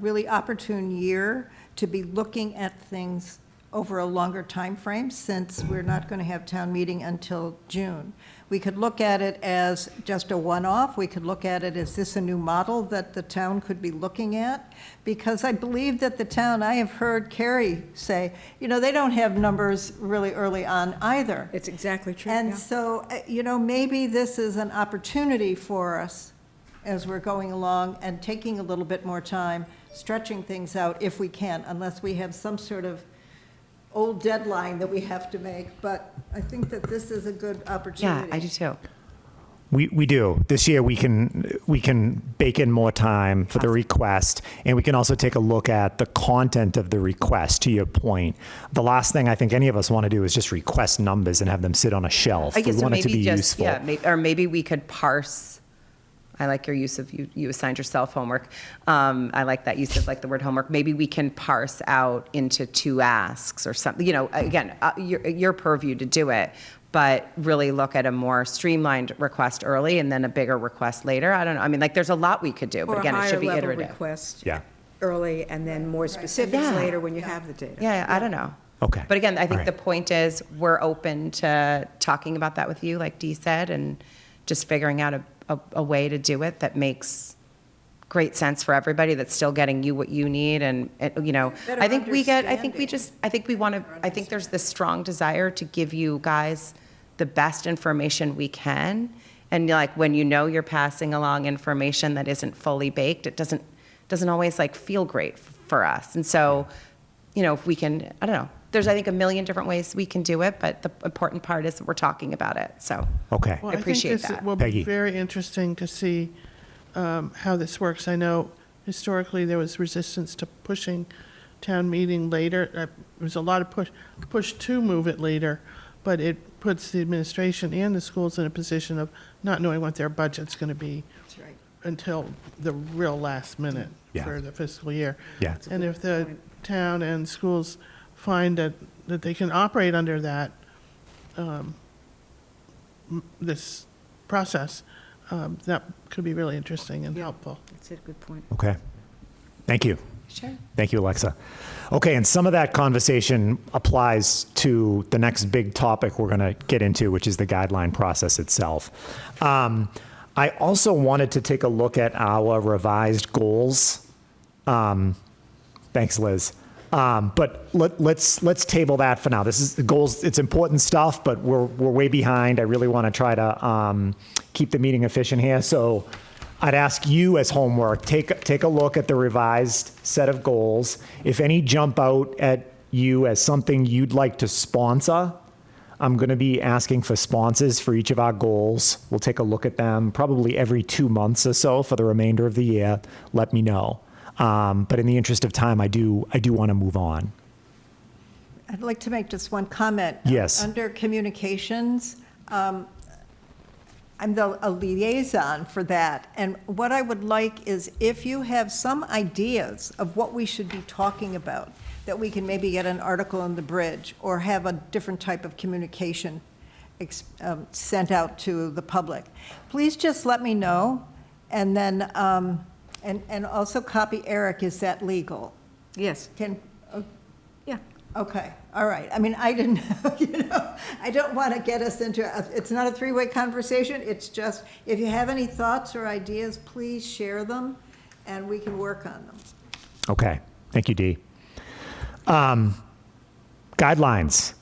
really opportune year to be looking at things over a longer time frame, since we're not going to have town meeting until June. We could look at it as just a one-off. We could look at it as this a new model that the town could be looking at? Because I believe that the town, I have heard Carrie say, they don't have numbers really early on either.
It's exactly true.
And so, maybe this is an opportunity for us as we're going along and taking a little bit more time, stretching things out if we can, unless we have some sort of old deadline that we have to make. But I think that this is a good opportunity.
Yeah, I do too.
We do. This year we can bake in more time for the request, and we can also take a look at the content of the request, to your point. The last thing I think any of us want to do is just request numbers and have them sit on a shelf.
I guess
We
so
want it to
maybe
be
just,
useful.
or maybe we could parse. I like your use of, you assigned yourself homework. I like that use of the word homework. Maybe we can parse out into 2 asks or something, again, your purview to do it, but really look at a more streamlined request early and then a bigger request later. I don't know. I mean, there's a lot we could do, but again, it should be
Or a higher level
iterative.
request
Yeah.
early, and then more specifics
Yeah.
later when you have the data.
Yeah, I don't know.
Okay.
But again, I think
All right.
the point is we're open to talking about that with you, like Dee said, and just figuring out a way to do it that makes great sense for everybody, that's still getting you what you need. And I think there's this strong desire to give you guys the best information we can. And when you're passing along information that isn't fully baked, it doesn't always feel great for us. And so, if we can, I don't know. There's, I think, a million different ways we can do it, but the important part is that we're talking about it. So
Okay.
Well,
I appreciate
think
that.
this will
Peggy.
be very interesting to see how this works. I know historically there was resistance to pushing town meeting later. There was a lot of push to move it later, but it puts the administration and the schools in a position of not knowing what their budget's going to be
That's right.
until the real last minute
Yeah.
for the fiscal year.
Yeah.
And if the town and schools find that they can operate under that, this process, that could be really interesting and helpful.
That's a good point.
Okay. Thank you.
Sure.
Thank you, Alexa. Okay, and some of that conversation applies to the next big topic we're going to get into, which is the guideline process itself. I also wanted to take a look at our revised goals. Thanks, Liz. But let's table that for now. This is the goals. It's important stuff, but we're way behind. I really want to try to keep the meeting efficient here. So I'd ask you as homework, take a look at the revised set of goals. If any jump out at you as something you'd like to sponsor, I'm going to be asking for sponsors for each of our goals. We'll take a look at them probably every 2 months or so for the remainder of the year. Let me know. But in the interest of time, I do want to move on.
I'd like to make just one comment.
Yes.
Under communications, I'm a liaison for that. And what I would like is if you have some ideas of what we should be talking about, that we can maybe get an article in the Bridge or have a different type of communication sent out to the public, please just let me know. And then, and also copy Eric, is that legal?
Yes. Yeah.
Okay, all right. I mean, I didn't, I don't want to get us into, it's not a three-way conversation. It's just, if you have any thoughts or ideas, please share them and we can work on them.
Okay, thank you, Dee. Guidelines.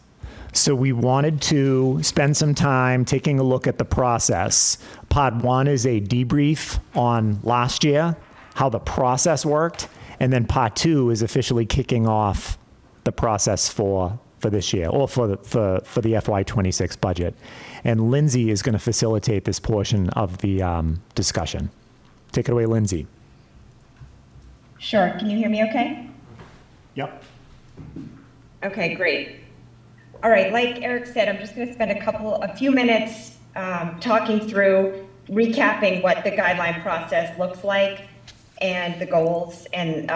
So we wanted to spend some time taking a look at the process. Pod 1 is a debrief on last year, how the process worked, and then Pod 2 is officially kicking off the process for this year, or for the FY26 budget. And Lindsay is going to facilitate this portion of the discussion. Take it away, Lindsay.
Sure. Can you hear me okay?
Yep.
Okay, great. All right, like Eric said, I'm just going to spend a few minutes talking through, recapping what the guideline process looks like and the goals and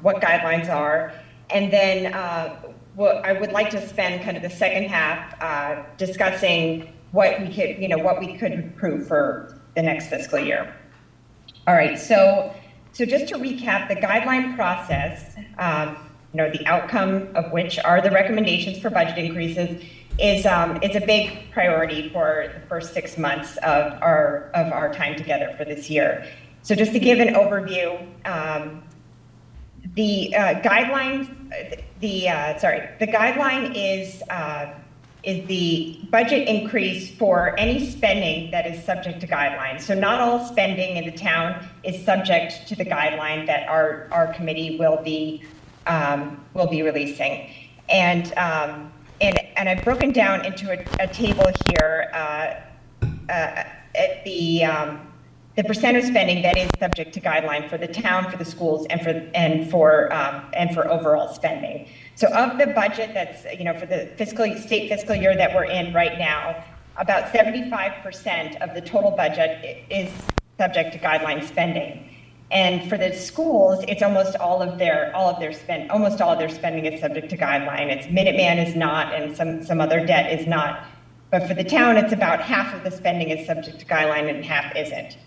what guidelines are. And then I would like to spend kind of the second half discussing what we could improve for the next fiscal year. All right, so just to recap, the guideline process, the outcome of which are the recommendations for budget increases, is a big priority for the first 6 months of our time together for this year. So just to give an overview, the guideline is the budget increase for any spending that is subject to guidelines. So not all spending in the town is subject to the guideline that our committee will be releasing. And I've broken down into a table here at the percent of spending that is subject to guideline for the town, for the schools, and for overall spending. So of the budget that's for the state fiscal year that we're in right now, about 75% of the total budget is subject to guideline spending. And for the schools, it's almost all of their spending is subject to guideline. It's Minuteman is not, and some other debt is not. But for the town, it's about half of the spending is subject to guideline and half isn't.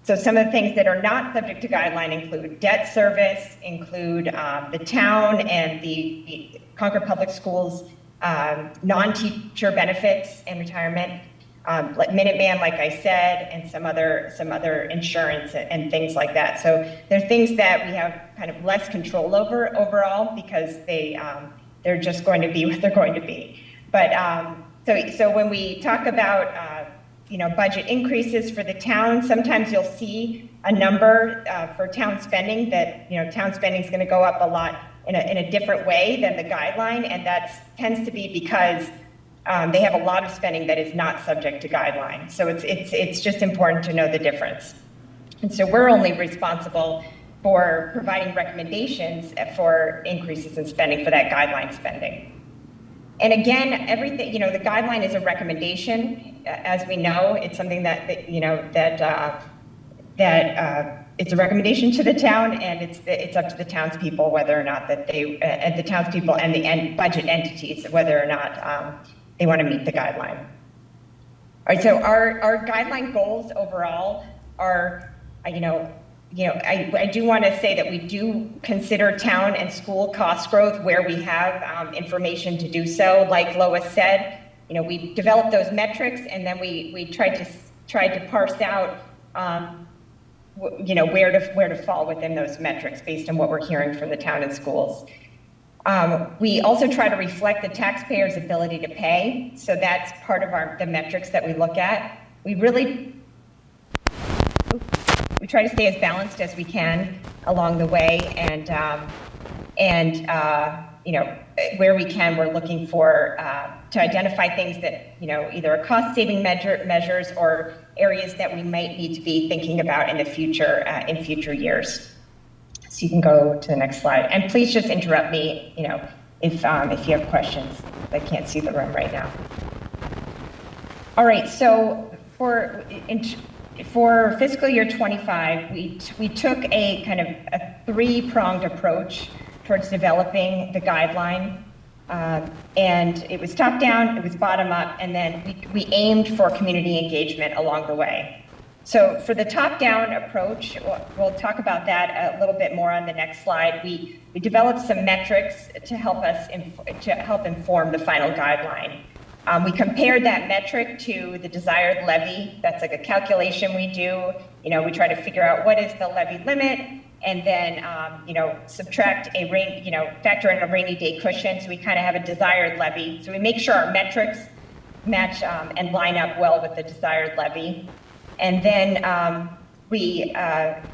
So some of the things that are not subject to guideline include debt service, include the town and the Concord Public Schools non-teacher benefits and retirement, like Minuteman, like I said, and some other insurance and things like that. So they're things that we have kind of less control over overall because they're just going to be what they're going to be. But so when we talk about budget increases for the town, sometimes you'll see a number for town spending that town spending is going to go up a lot in a different way than the guideline, and that tends to be because they have a lot of spending that is not subject to guideline. So it's just important to know the difference. And so we're only responsible for providing recommendations for increases in spending for that guideline spending. And again, everything, the guideline is a recommendation. As we know, it's something that it's a recommendation to the town, and it's up to the townspeople whether or not that the townspeople and the budget entities, whether or not they want to meet the guideline. All right, so our guideline goals overall are, I do want to say that we do consider town and school cost growth where we have information to do so. Like Lois said, we developed those metrics, and then we tried to parse out, where to fall within those metrics based on what we're hearing from the town and schools. We also try to reflect the taxpayer's ability to pay. So that's part of the metrics that we look at. We try to stay as balanced as we can along the way, and where we can, we're looking for to identify things that either are cost-saving measures or areas that we might need to be thinking about in the future in future years. So you can go to the next slide, and please just interrupt me, if you have questions. I can't see the room right now. All right, so for fiscal year 25, we took a kind of a three-pronged approach towards developing the guideline. And it was top down, it was bottom up, and then we aimed for community engagement along the way. So for the top down approach, we'll talk about that a little bit more on the next slide. We developed some metrics to help us inform the final guideline. We compared that metric to the desired levy. That's like a calculation we do. You know, we try to figure out what is the levy limit, and then, you know, subtract a rain, you know, factor in a rainy day cushion. So we kind of have a desired levy. So we make sure our metrics match and line up well with the desired levy. And then we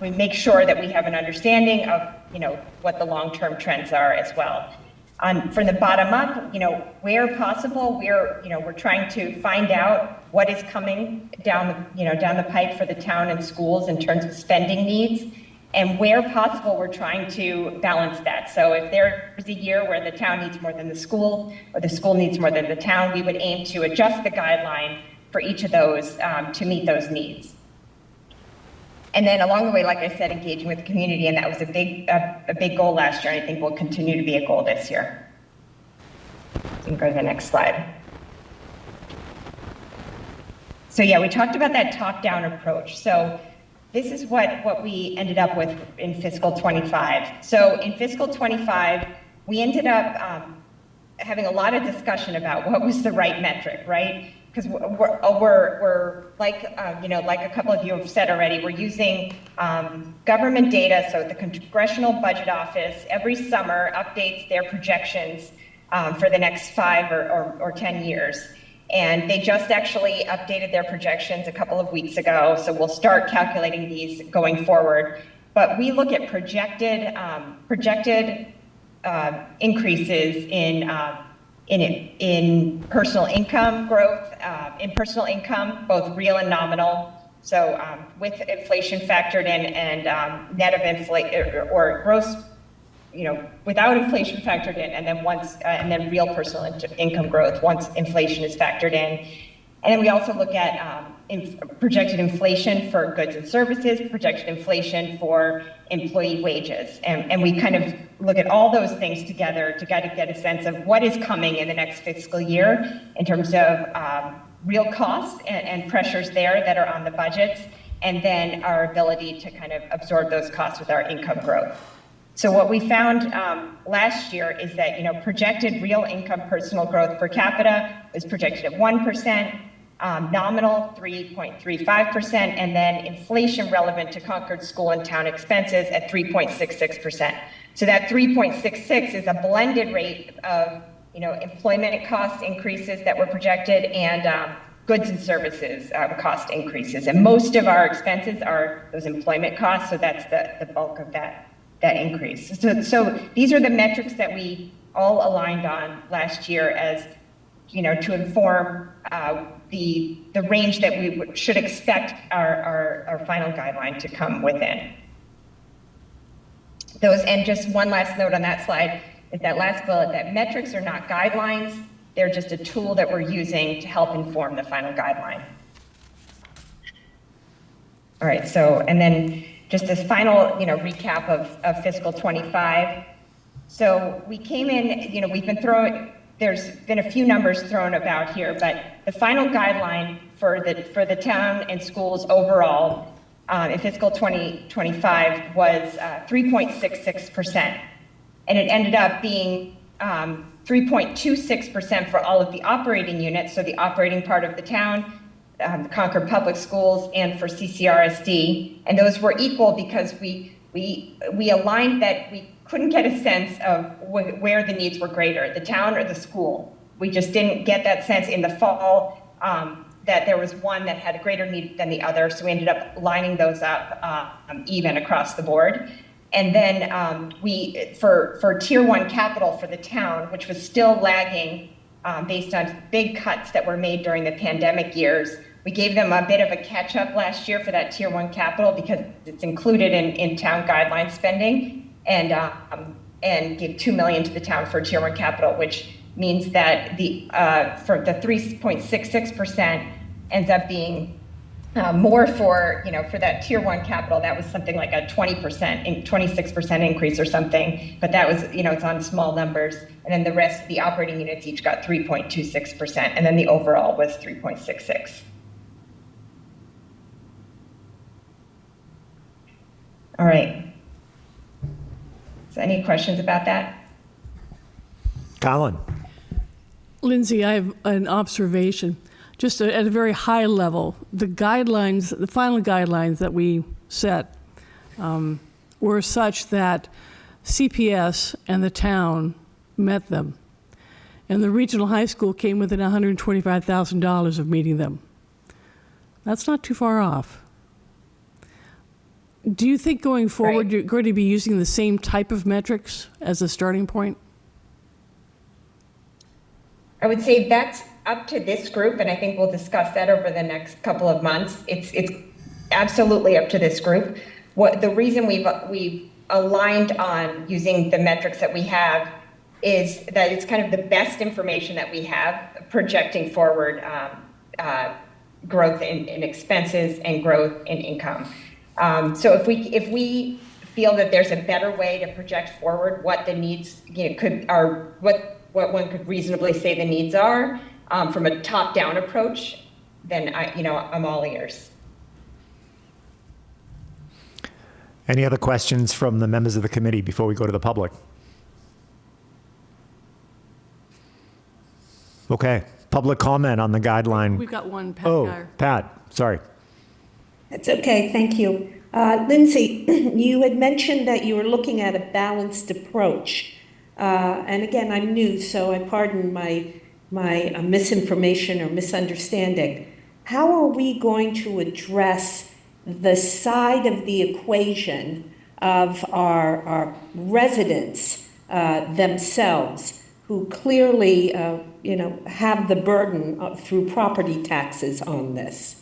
make sure that we have an understanding of, you know, what the long-term trends are as well. From the bottom up, you know, where possible, we're trying to find out what is coming down the pipe for the town and schools in terms of spending needs. And where possible, we're trying to balance that. So if there's a year where the town needs more than the school, or the school needs more than the town, we would aim to adjust the guideline for each of those to meet those needs. And then along the way, like I said, engaging with the community, and that was a big goal last year, and I think will continue to be a goal this year. You can go to the next slide. So yeah, we talked about that top-down approach. So this is what we ended up with in fiscal 25. So in fiscal 25, we ended up having a lot of discussion about what was the right metric, right? Because we're like, like a couple of you have said already, we're using government data. So the Congressional Budget Office every summer updates their projections for the next 5 or 10 years. And they just actually updated their projections a couple of weeks ago. So we'll start calculating these going forward. But we look at projected increases in personal income growth, in personal income, both real and nominal. So with inflation factored in and net of inflation or gross, without inflation factored in, and then real personal income growth once inflation is factored in. And then we also look at projected inflation for goods and services, projected inflation for employee wages. And we kind of look at all those things together to get a sense of what is coming in the next fiscal year in terms of real costs and pressures there that are on the budgets, and then our ability to kind of absorb those costs with our income growth. So what we found last year is that, projected real income personal growth per capita was projected at 1%, nominal 3.35%, and then inflation relevant to Concord school and town expenses at 3.66%. So that 3.66 is a blended rate of, employment cost increases that were projected and goods and services cost increases. And most of our expenses are those employment costs, so that's the bulk of that increase. So these are the metrics that we all aligned on last year as, to inform the range that we should expect our final guideline to come within. And just one last note on that slide is that last bullet, that metrics are not guidelines. They're just a tool that we're using to help inform the final guideline. All right, so, and then just this final, recap of fiscal 25. So we came in, we've been there's been a few numbers thrown about here, but the final guideline for the town and schools overall in fiscal 2025 was 3.66%. And it ended up being 3.26% for all of the operating units, so the operating part of the town, the Concord Public Schools, and for CCRSD. And those were equal because we aligned that we couldn't get a sense of where the needs were greater, the town or the school. We just didn't get that sense in the fall that there was one that had a greater need than the other. So we ended up lining those up even across the board. And then for tier 1 capital for the town, which was still lagging based on big cuts that were made during the pandemic years, we gave them a bit of a catch up last year for that tier 1 capital because it's included in town guideline spending, and give $2 million to the town for tier 1 capital, which means that for the 3.66% ends up being more for, for that tier one capital. That was something like a 20%, 26% increase or something, but that was, it's on small numbers. And then the rest, the operating units each got 3.26%, and then the overall was 3.66. All right. So any questions about that?
Colin?
Lindsay, I have an observation. Just at a very high level, the guidelines, the final guidelines that we set were such that CPS and the town met them. And the regional high school came within $125,000 of meeting them. That's not too far off. Do you think going forward you're going to be using the same type of metrics as a starting point?
I would say that's up to this group, and I think we'll discuss that over the next couple of months. It's absolutely up to this group. The reason we've aligned on using the metrics that we have is that it's kind of the best information that we have projecting forward growth in expenses and growth in income. So if we feel that there's a better way to project forward what the needs what one could reasonably say the needs are from a top-down approach, then I'm all ears.
Any other questions from the members of the committee before we go to the public? Okay, public comment on the guideline.
We've got one, Pat
Oh, Pat, sorry.
That's okay, thank you. Lindsay, you had mentioned that you were looking at a balanced approach. And again, I'm new, so I pardon my misinformation or misunderstanding. How are we going to address the side of the equation of our residents themselves, who clearly, have the burden through property taxes on this?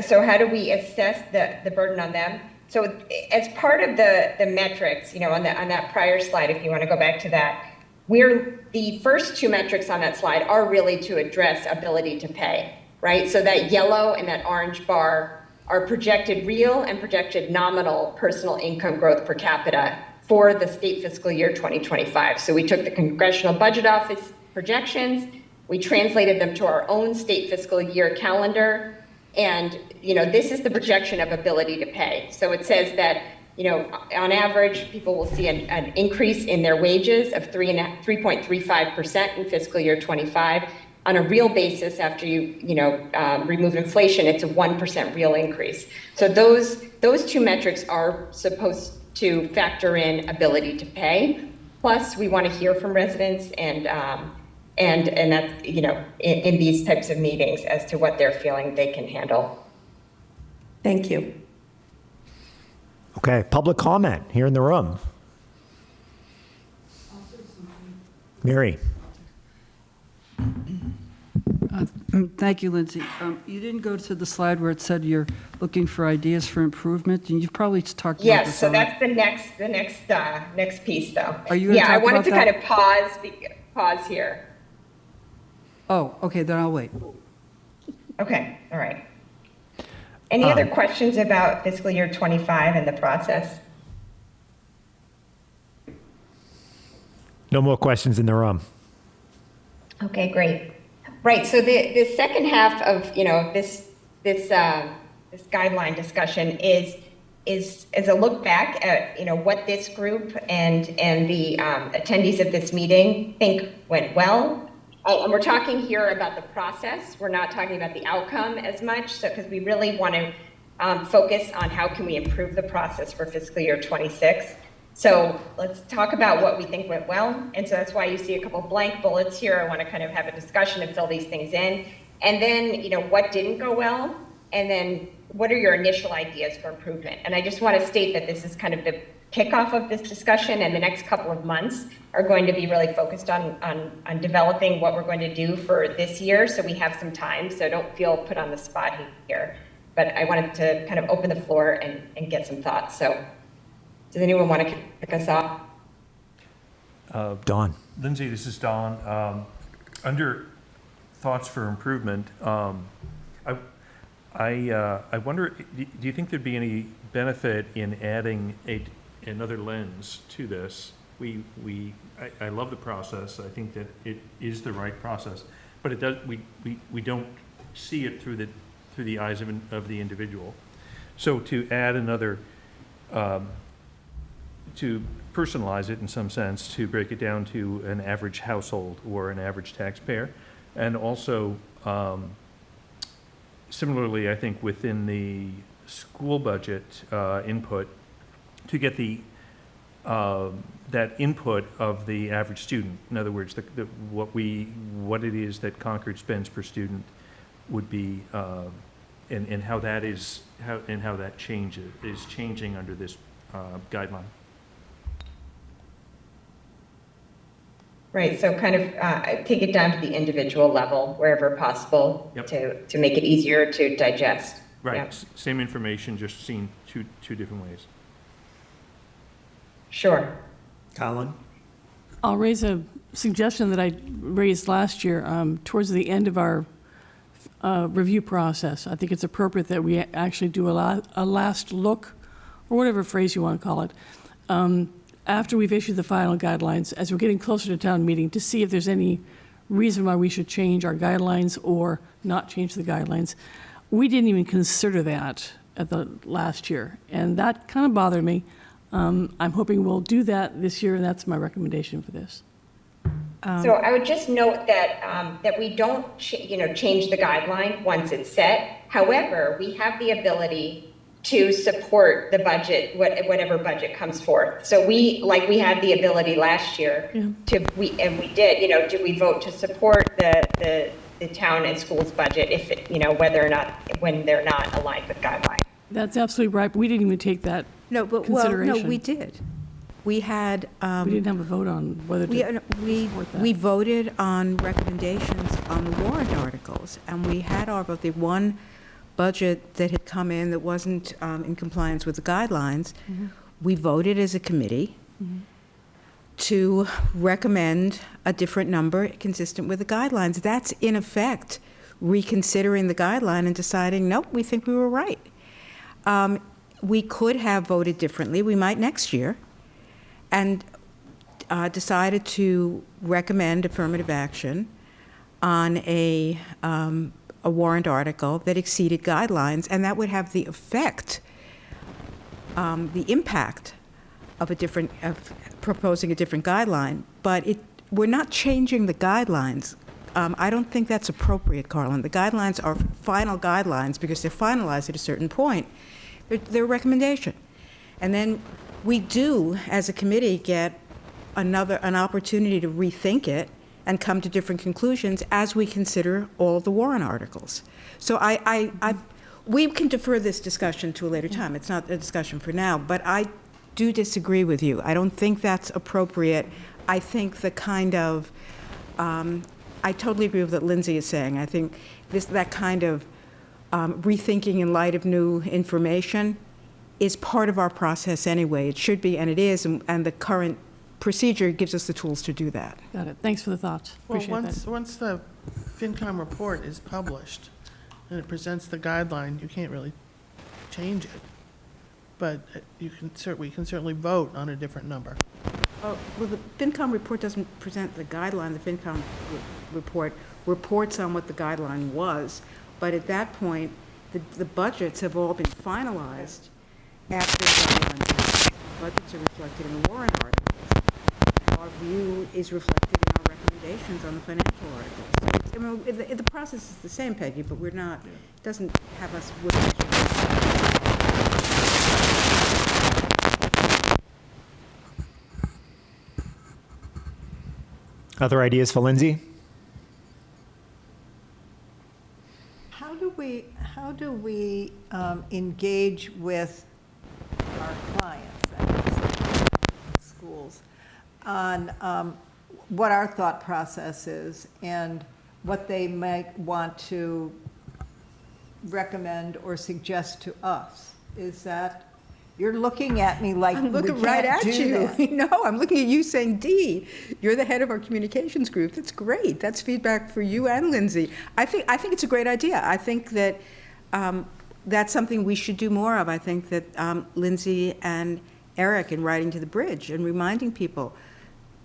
So how do we assess the burden on them? So as part of the metrics, on that prior slide, if you want to go back to that, the first two metrics on that slide are really to address ability to pay, right? So that yellow and that orange bar are projected real and projected nominal personal income growth per capita for the state fiscal year 2025. So we took the Congressional Budget Office projections, we translated them to our own state fiscal year calendar, and this is the projection of ability to pay. So it says that on average, people will see an increase in their wages of 3.35% in fiscal year 25. On a real basis, after you remove inflation, it's a 1% real increase. So those two metrics are supposed to factor in ability to pay. Plus, we want to hear from residents and that's, in these types of meetings as to what they're feeling they can handle.
Thank you.
Okay, public comment here in the room. Mary.
Thank you, Lindsay. You didn't go to the slide where it said you're looking for ideas for improvement, and you've probably talked about
Yes,
this
so
already.
that's the next piece, though.
Are you gonna
I
talk
wanted
about
to
that?
kind of pause here.
Oh, okay, then I'll wait.
Okay, all right. Any other questions about fiscal year 25 and the process?
No more questions in the room.
Okay, great. Right, so the second half of, this guideline discussion is a look back at, what this group and the attendees of this meeting think went well. And we're talking here about the process. We're not talking about the outcome as much, so because we really want to focus on how can we improve the process for fiscal year 26. So let's talk about what we think went well. And so that's why you see a couple blank bullets here. I want to kind of have a discussion and fill these things in. And then, what didn't go well? And then what are your initial ideas for improvement? And I just want to state that this is kind of the kickoff of this discussion, and the next couple of months are going to be really focused on developing what we're going to do for this year, so we have some time, so don't feel put on the spot here. But I wanted to kind of open the floor and get some thoughts. So does anyone want to kick us off?
Don.
Lindsay, this is Don. Under thoughts for improvement. I wonder, do you think there'd be any benefit in adding another lens to this? I love the process. I think that it is the right process, but it does, we don't see it through the eyes of the individual. So to add another, to personalize it in some sense, to break it down to an average household or an average taxpayer, and also similarly, I think within the school budget input, to get the that input of the average student. In other words, what it is that Concord spends per student would be, and how that is how that is changing under this guideline.
Right, so kind of take it down to the individual level wherever possible.
Yep.
to make it easier to digest.
Right.
Yep.
Same information, just seen two different ways.
Sure.
Colin?
I'll raise a suggestion that I raised last year towards the end of our review process. I think it's appropriate that we actually do a last look, or whatever phrase you want to call it, after we've issued the final guidelines, as we're getting closer to town meeting, to see if there's any reason why we should change our guidelines or not change the guidelines. We didn't even consider that at the last year, and that kind of bothered me. I'm hoping we'll do that this year, and that's my recommendation for this.
So I would just note that that we don't change the guideline once it's set. However, we have the ability to support the budget, whatever budget comes forth. So we had the ability last year did we vote to support the town and schools budget if whether or not when they're not aligned with guidelines.
That's absolutely right, but we didn't even take that consideration.
No, we did. We had.
We didn't have a vote on whether to support that.
We voted on recommendations on the warrant articles, and we had our vote. The one budget that had come in that wasn't in compliance with the guidelines, we voted as a committee to recommend a different number consistent with the guidelines. That's in effect reconsidering the guideline and deciding, nope, we think we were right. We could have voted differently. We might next year, and decided to recommend affirmative action on a warrant article that exceeded guidelines, and that would have the effect, the impact of proposing a different guideline. But we're not changing the guidelines. I don't think that's appropriate, Carlin. The guidelines are final guidelines because they're finalized at a certain point. They're a recommendation. And then we do, as a committee, get an opportunity to rethink it and come to different conclusions as we consider all the warrant articles. So we can defer this discussion to a later time. It's not a discussion for now, but I do disagree with you. I don't think that's appropriate. I think the kind of, I totally agree with what Lindsay is saying. I think that kind of rethinking in light of new information is part of our process anyway. It should be, and it is, and the current procedure gives us the tools to do that.
Got it. Thanks for the thoughts. Appreciate that.
Once the FinCom report is published and it presents the guideline, you can't really change it. But we can certainly vote on a different number.
Well, the FinCom report doesn't present the guideline. The FinCom report reports on what the guideline was. But at that point, the budgets have all been finalized after the guidelines. The budgets are reflected in the warrant articles. Our view is reflected in our recommendations on the financial articles. So the process is the same, Peggy, but we're not, it doesn't have us with.
Other ideas for Lindsay?
How do we engage with our clients at schools on what our thought process is and what they might want to recommend or suggest to us? Is that You're looking at me like we
I'm looking
can't
right at
do
you.
that.
No, I'm looking at you saying, Dee, you're the head of our communications group. That's great. That's feedback for you and Lindsay. I think it's a great idea. I think that that's something we should do more of. I think that Lindsay and Eric in Riding to the Bridge and reminding people,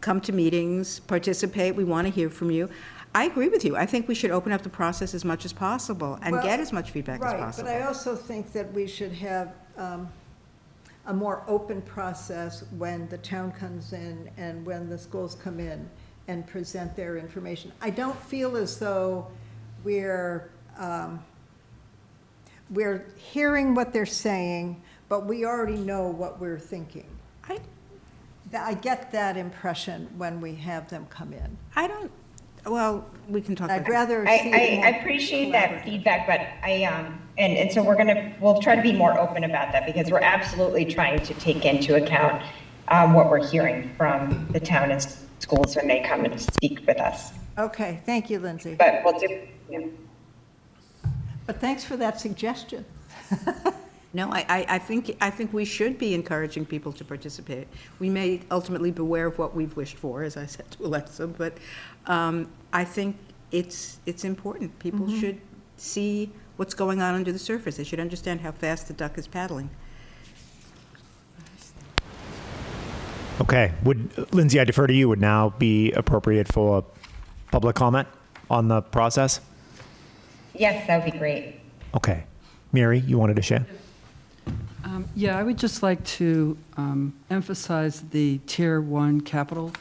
come to meetings, participate, we want to hear from you. I agree with you. I think we should open up the process as much as possible and
Well,
get as much feedback as
Right,
possible.
but I also think that we should have a more open process when the town comes in and when the schools come in and present their information. I don't feel as though we're hearing what they're saying, but we already know what we're thinking. I get that impression when we have them come in.
Well, we can talk about
I'd rather see it more
I appreciate that
collaborative.
feedback, but and so we'll try to be more open about that, because we're absolutely trying to take into account what we're hearing from the town and schools when they come and speak with us.
Okay, thank you, Lindsay.
But we'll do, yeah.
But thanks for that suggestion.
No, I think we should be encouraging people to participate. We may ultimately beware of what we've wished for, as I said to Alexa, but I think it's important. People should see what's going on under the surface. They should understand how fast the duck is paddling.
Okay, Lindsay, I defer to you, would now be appropriate for public comment on the process?
Yes, that would be great.
Okay. Mary, you wanted to share?
Yeah, I would just like to emphasize the Tier 1 capital,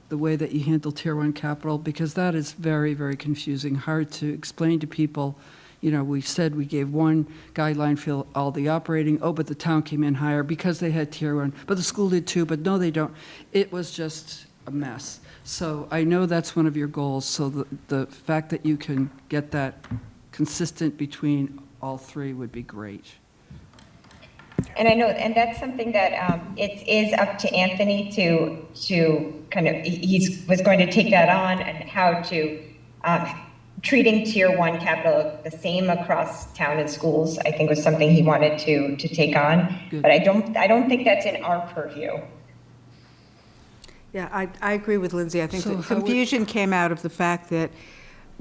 the way that you handle Tier 1 capital, because that is very, very confusing, hard to explain to people. You know, we said we gave one guideline for all the operating, but the town came in higher because they had Tier 1, but the school did too, but no, they don't. It was just a mess. So I know that's one of your goals, so the fact that you can get that consistent between all three would be great.
And I know, and that's something that it is up to Anthony to kind of, was going to take that on, and how to, treating Tier 1 capital the same across town and schools, I think was something he wanted to take on.
Good.
But I don't think that's in our purview.
Yeah, I agree with Lindsay. I think
So
the
how would-
confusion came out of the fact that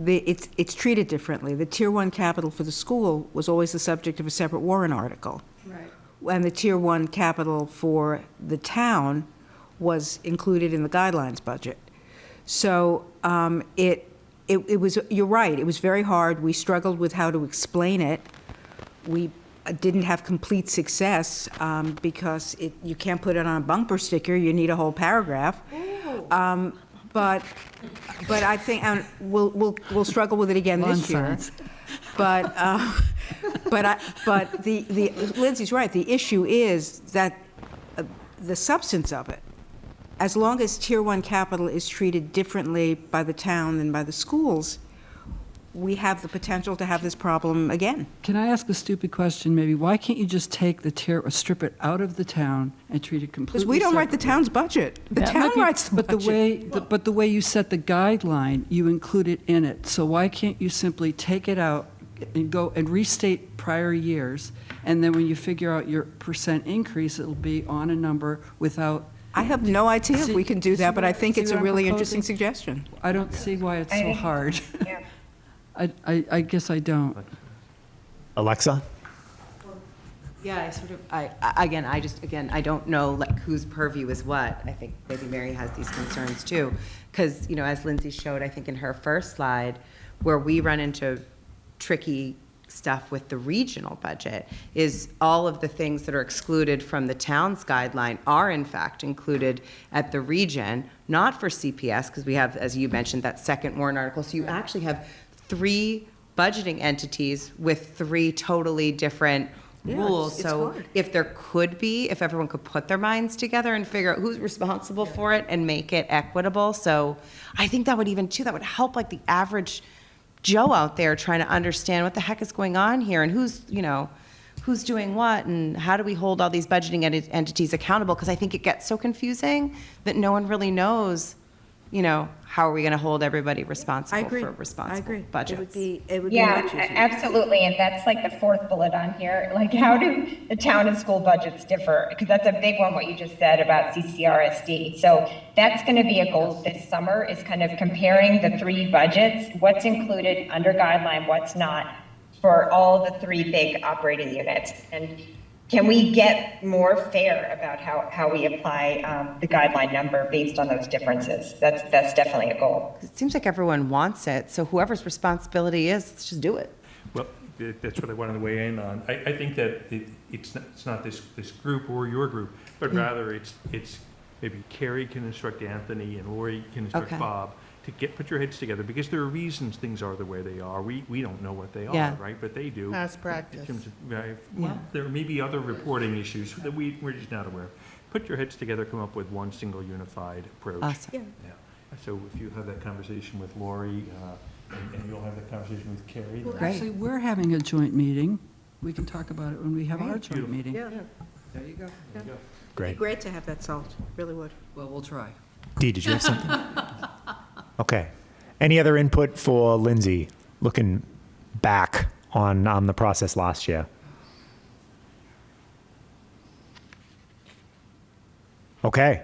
it's treated differently. The Tier 1 capital for the school was always the subject of a separate warrant article.
Right.
And the Tier 1 capital for the town was included in the guidelines budget. So it was, you're right, it was very hard. We struggled with how to explain it. We didn't have complete success because you can't put it on a bumper sticker. You need a whole paragraph. But I think we'll struggle with it again this year.
Nonsense.
But Lindsay's right. The issue is that the substance of it, as long as Tier 1 capital is treated differently by the town than by the schools, we have the potential to have this problem again.
Can I ask a stupid question, maybe? Why can't you just take the tier, or strip it out of the town and treat it completely
Because we don't write the
separately?
town's budget. The
That
town
might be-
writes the
but
budget.
But the way you set the guideline, you include it in it. So why can't you simply take it out and go and restate prior years, and then when you figure out your percent increase, it'll be on a number without...
I have no idea if we can do that, but I think
see
it's a
what I'm
really interesting
proposing?
suggestion.
I don't see why it's
I
so
think-
hard.
Yeah.
I guess I don't.
Alexa?
Yeah, I don't know like whose purview is what. I think maybe Mary has these concerns too. Because, as Lindsay showed, I think in her first slide, where we run into tricky stuff with the regional budget is all of the things that are excluded from the town's guideline are in fact included at the region, not for CPS, because we have, as you mentioned, that second warrant article. So you actually have 3 budgeting entities with 3 totally different rules.
it's
So
hard.
if everyone could put their minds together and figure out who's responsible for it and make it equitable. So I think that would that would help like the average Joe out there trying to understand what the heck is going on here and who's doing what and how do we hold all these budgeting entities accountable? Because I think it gets so confusing that no one really knows you know, how are we going to hold everybody responsible
I agree.
for
I
responsible
agree.
budgets?
It would be
Yeah,
much easier.
absolutely, and that's like the fourth bullet on here. Like, how do the town and school budgets differ? Because that's a big one, what you just said about CCRSD. So that's going to be a goal this summer, is kind of comparing the three budgets, what's included under guideline, what's not, for all the three big operating units. And can we get more fair about how we apply the guideline number based on those differences? That's definitely a goal.
It seems like everyone wants it, so whoever's responsibility is, let's just do it.
Well, that's what I wanted to weigh in on. I think that it's not this group or your group, but rather it's maybe Carrie can instruct Anthony and Lori can instruct
Okay.
Bob to put your heads together, because there are reasons things are the way they are. We don't know what they are,
Yeah.
right? But they do.
Past practice.
Right.
Yeah.
Well, there may be other reporting issues that we're just not aware of. Put your heads together, come up with one single unified approach.
Awesome.
Yeah. So if you have that conversation with Lori, and you'll have that conversation with Carrie.
Well,
then-
Great.
actually, we're having a joint meeting. We can talk about it when we have our joint
Beautiful.
meeting.
Yeah,
There you go.
There you go.
Great.
great to have that solved, really would.
Well, we'll try.
Dee, did you have something? Okay. Any other input for Lindsay, looking back on the process last year? Okay.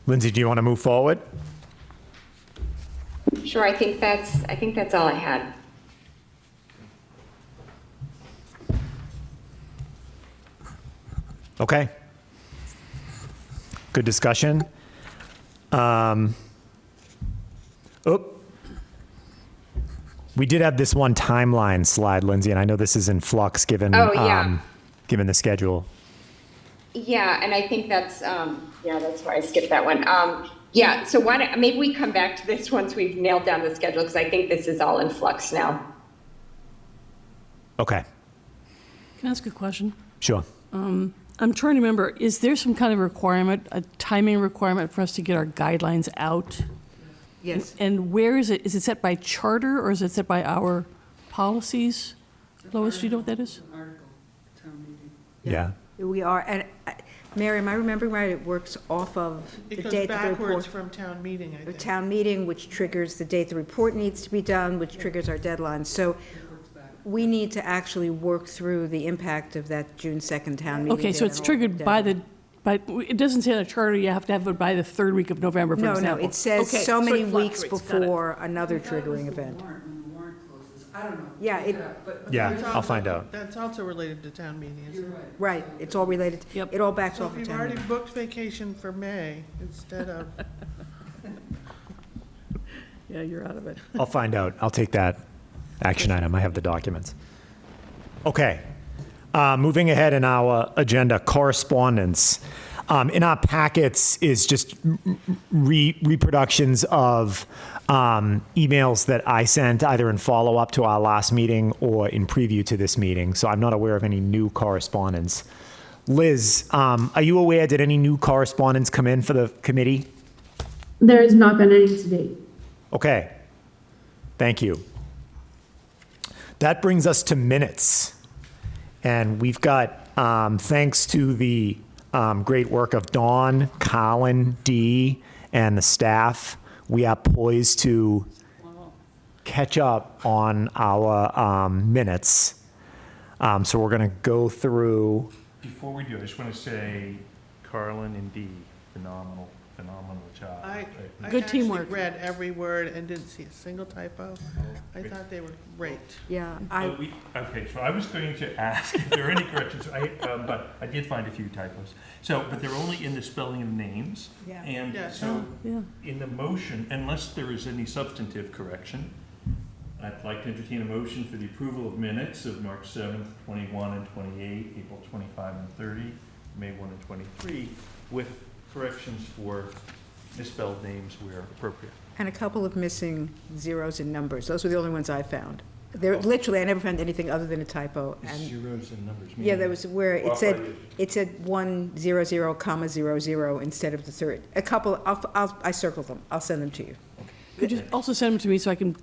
Lindsay, do you want to move forward?
Sure, I think that's all I had.
Okay. Good discussion. We did have this one timeline slide, Lindsay, and I know this is in flux given given the schedule.
Yeah, and I think that's why I skipped that one. So maybe we come back to this once we've nailed down the schedule, because I think this is all in flux now.
Okay.
Can I ask a question?
Sure.
I'm trying to remember, is there some kind of requirement, a timing requirement for us to get our guidelines out?
Yes.
And where is it? Is it set by charter or is it set by our policies? Lois, do you know what that is?
Yeah.
We are, and Mary, am I remembering right? It works off of the
It goes
date the
backwards
report.
from town meeting, I
The
think.
town meeting, which triggers the date the report needs to be done, which triggers our deadline. So we need to actually work through the impact of that June 2nd town meeting.
Okay, so
date
it's
on all
triggered by
deadline.
it doesn't say in the charter you have to have it by the third week of November, for
No,
example.
it says
Okay,
so many
it
weeks
fluctuates. Got it.
before another triggering event.
I don't know.
Yeah, it,
Yeah,
That's
I'll
also-
find out.
That's also related to town meeting, isn't it?
right, it's all related,
Yep.
it all backs
So
off
if
of
you've
town
already
meeting.
booked vacation for May instead of,
Yeah, you're out of it.
I'll find out. I'll take that action item. I have the documents. Okay. Moving ahead in our agenda, correspondence. In our packets is just reproductions of emails that I sent either in follow-up to our last meeting or in preview to this meeting. So I'm not aware of any new correspondence. Liz, are you aware, did any new correspondence come in for the committee?
There has not been any to date.
Okay. Thank you. That brings us to minutes. And we've got, thanks to the great work of Dawn, Colin, Dee, and the staff, we are poised to catch up on our minutes. So we're going to go through.
Before we do, I just want to say, Carlin and Dee, phenomenal job.
I
Good
actually
teamwork.
read every word and didn't see a single typo. I thought they were great.
Yeah,
Okay, so I was going to ask if there are any corrections, but I did find a few typos. But they're only in the spelling of names.
Yeah.
And
Yes.
so,
Yeah.
in the motion, unless there is any substantive correction, I'd like to entertain a motion for the approval of minutes of March 7th, 21 and 28, April 25 and 30, May 1 and 23, with corrections for misspelled names where appropriate.
and a couple of missing zeros and numbers. Those were the only ones I found. There, literally, I never found anything other than a typo. And
Zeros and numbers.
yeah, there was where
Off by
it said 100, comma 00 instead of the third. A couple, I circled them. I'll send them to you.
Could you also send them to me so I can,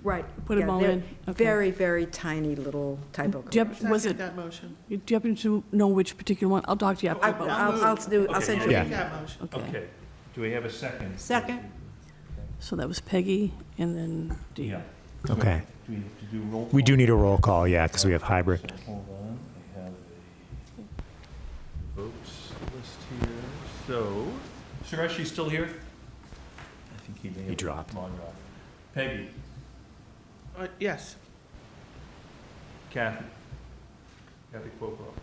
Right.
Put 'em
yeah,
all
they're
in. Okay.
Very, very tiny little typo.
do you have- was
Second
it,
that motion.
do you happen to know which particular one? I'll talk to you after. about
I'll send
Okay,
you.
Yeah.
Make that motion.
Okay.
Okay, Do we have a second?
Second.
So that was Peggy and then Dee.
Yeah.
Okay.
Do we have to do roll call?
We do need a roll call, yeah, because we have hybrid.
So hold on, I have a votes list here. So, Suresh, you still here? I think he may have.
He dropped.
Long dropped. Peggy,
Yes.
Kathy Quoco.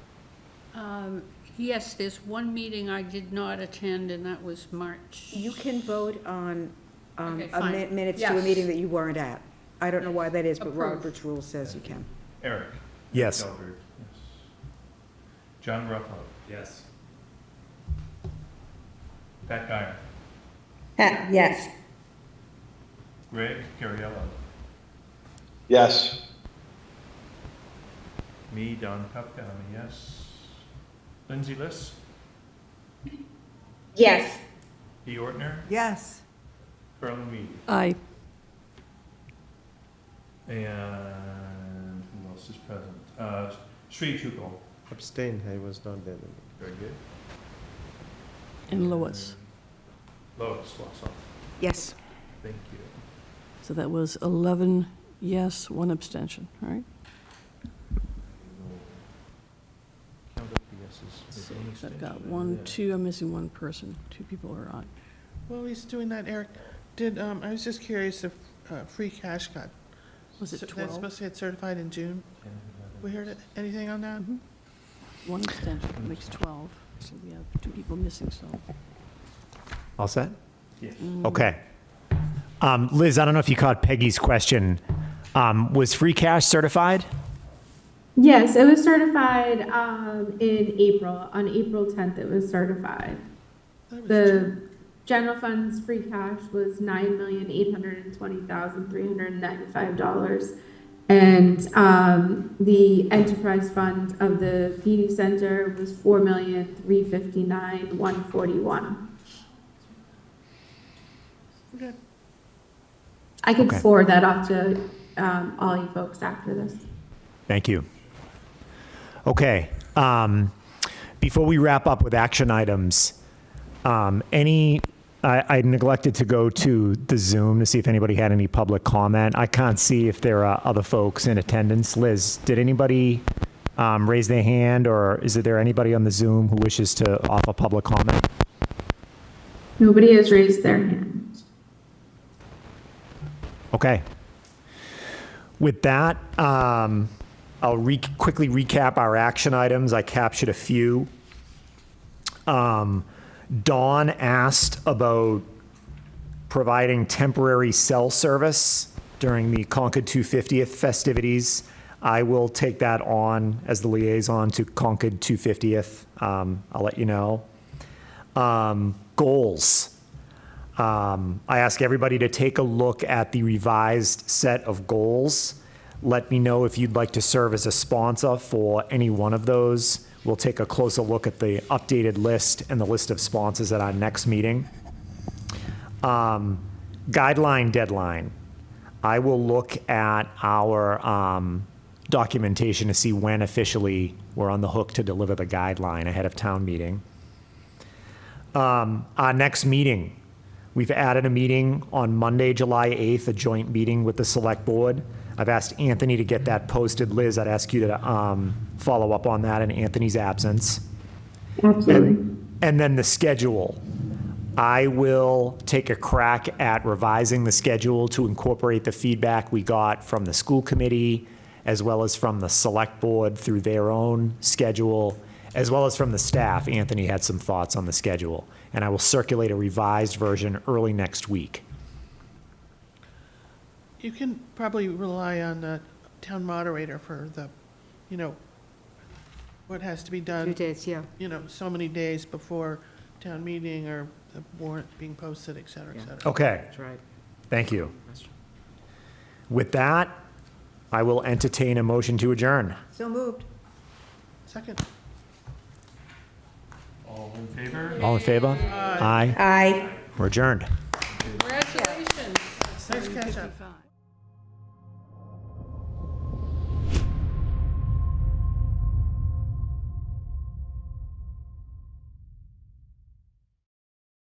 Yes, there's one meeting I did not attend, and that was March.
You can vote on
Okay, fine.
minutes to a
Yes.
meeting that you weren't at. I don't know why that is, but
Approved.
Robert's rule says you can.
Eric.
Yes.
Delbert, yes. John Ruffalo.
Yes.
Pat Guyer.
Yes.
Greg Cariello.
Yes.
Me, Don Pepka, I'm a yes. Lindsay Liss.
Yes.
Dee Ortner.
Yes.
Carolyn Mead.
Aye.
And who else is present? Sri Chuko.
Abstain, I was not there.
Very good.
And Lois.
Lois Wassall.
Yes.
Thank you.
So that was 11 yes, 1 abstention, all right?
Count up the yeses.
So I've got 1, 2, I'm missing 1 person. 2 people are on.
While he's doing that, Eric, I was just curious if free cash got.
Was it
That's
12?
supposed to get certified in June? We heard anything on that?
1 abstention makes 12. So we have 2 people missing, so.
All set?
Yeah.
Okay. Liz, I don't know if you caught Peggy's question. Was free cash certified?
Yes, it was certified in April. On April 10th, it was certified. The general fund's free cash was $9,820,395. And the enterprise fund of the PD center was $4,359,141.
Okay.
I could
Okay.
forward that off to all you folks after this.
Thank you. Okay. Before we wrap up with action items, I neglected to go to the Zoom to see if anybody had any public comment. I can't see if there are other folks in attendance. Liz, did anybody raise their hand, or is there anybody on the Zoom who wishes to offer public comment?
Nobody has raised their hand.
Okay. With that, I'll quickly recap our action items. I captured a few. Dawn asked about providing temporary cell service during the Concord 250th festivities. I will take that on as the liaison to Concord 250th. I'll let you know. Goals. I ask everybody to take a look at the revised set of goals. Let me know if you'd like to serve as a sponsor for any one of those. We'll take a closer look at the updated list and the list of sponsors at our next meeting. Guideline deadline. I will look at our documentation to see when officially we're on the hook to deliver the guideline ahead of town meeting. Our next meeting. We've added a meeting on Monday, July 8th, a joint meeting with the Select Board. I've asked Anthony to get that posted. Liz, I'd ask you to follow up on that in Anthony's absence.
Absolutely.
And then the schedule. I will take a crack at revising the schedule to incorporate the feedback we got from the school committee, as well as from the Select Board through their own schedule, as well as from the staff. Anthony had some thoughts on the schedule. And I will circulate a revised version early next week.
You can probably rely on the town moderator for the, what has to be done.
Due dates, yeah.
So many days before town meeting or the warrant being posted, et cetera, et cetera.
Okay.
That's right.
Thank you. With that, I will entertain a motion to adjourn.
So moved.
Second.
All in favor?
All in favor? Aye.
Aye.
We're adjourned.
Congratulations.
Nice catch up.
7:55.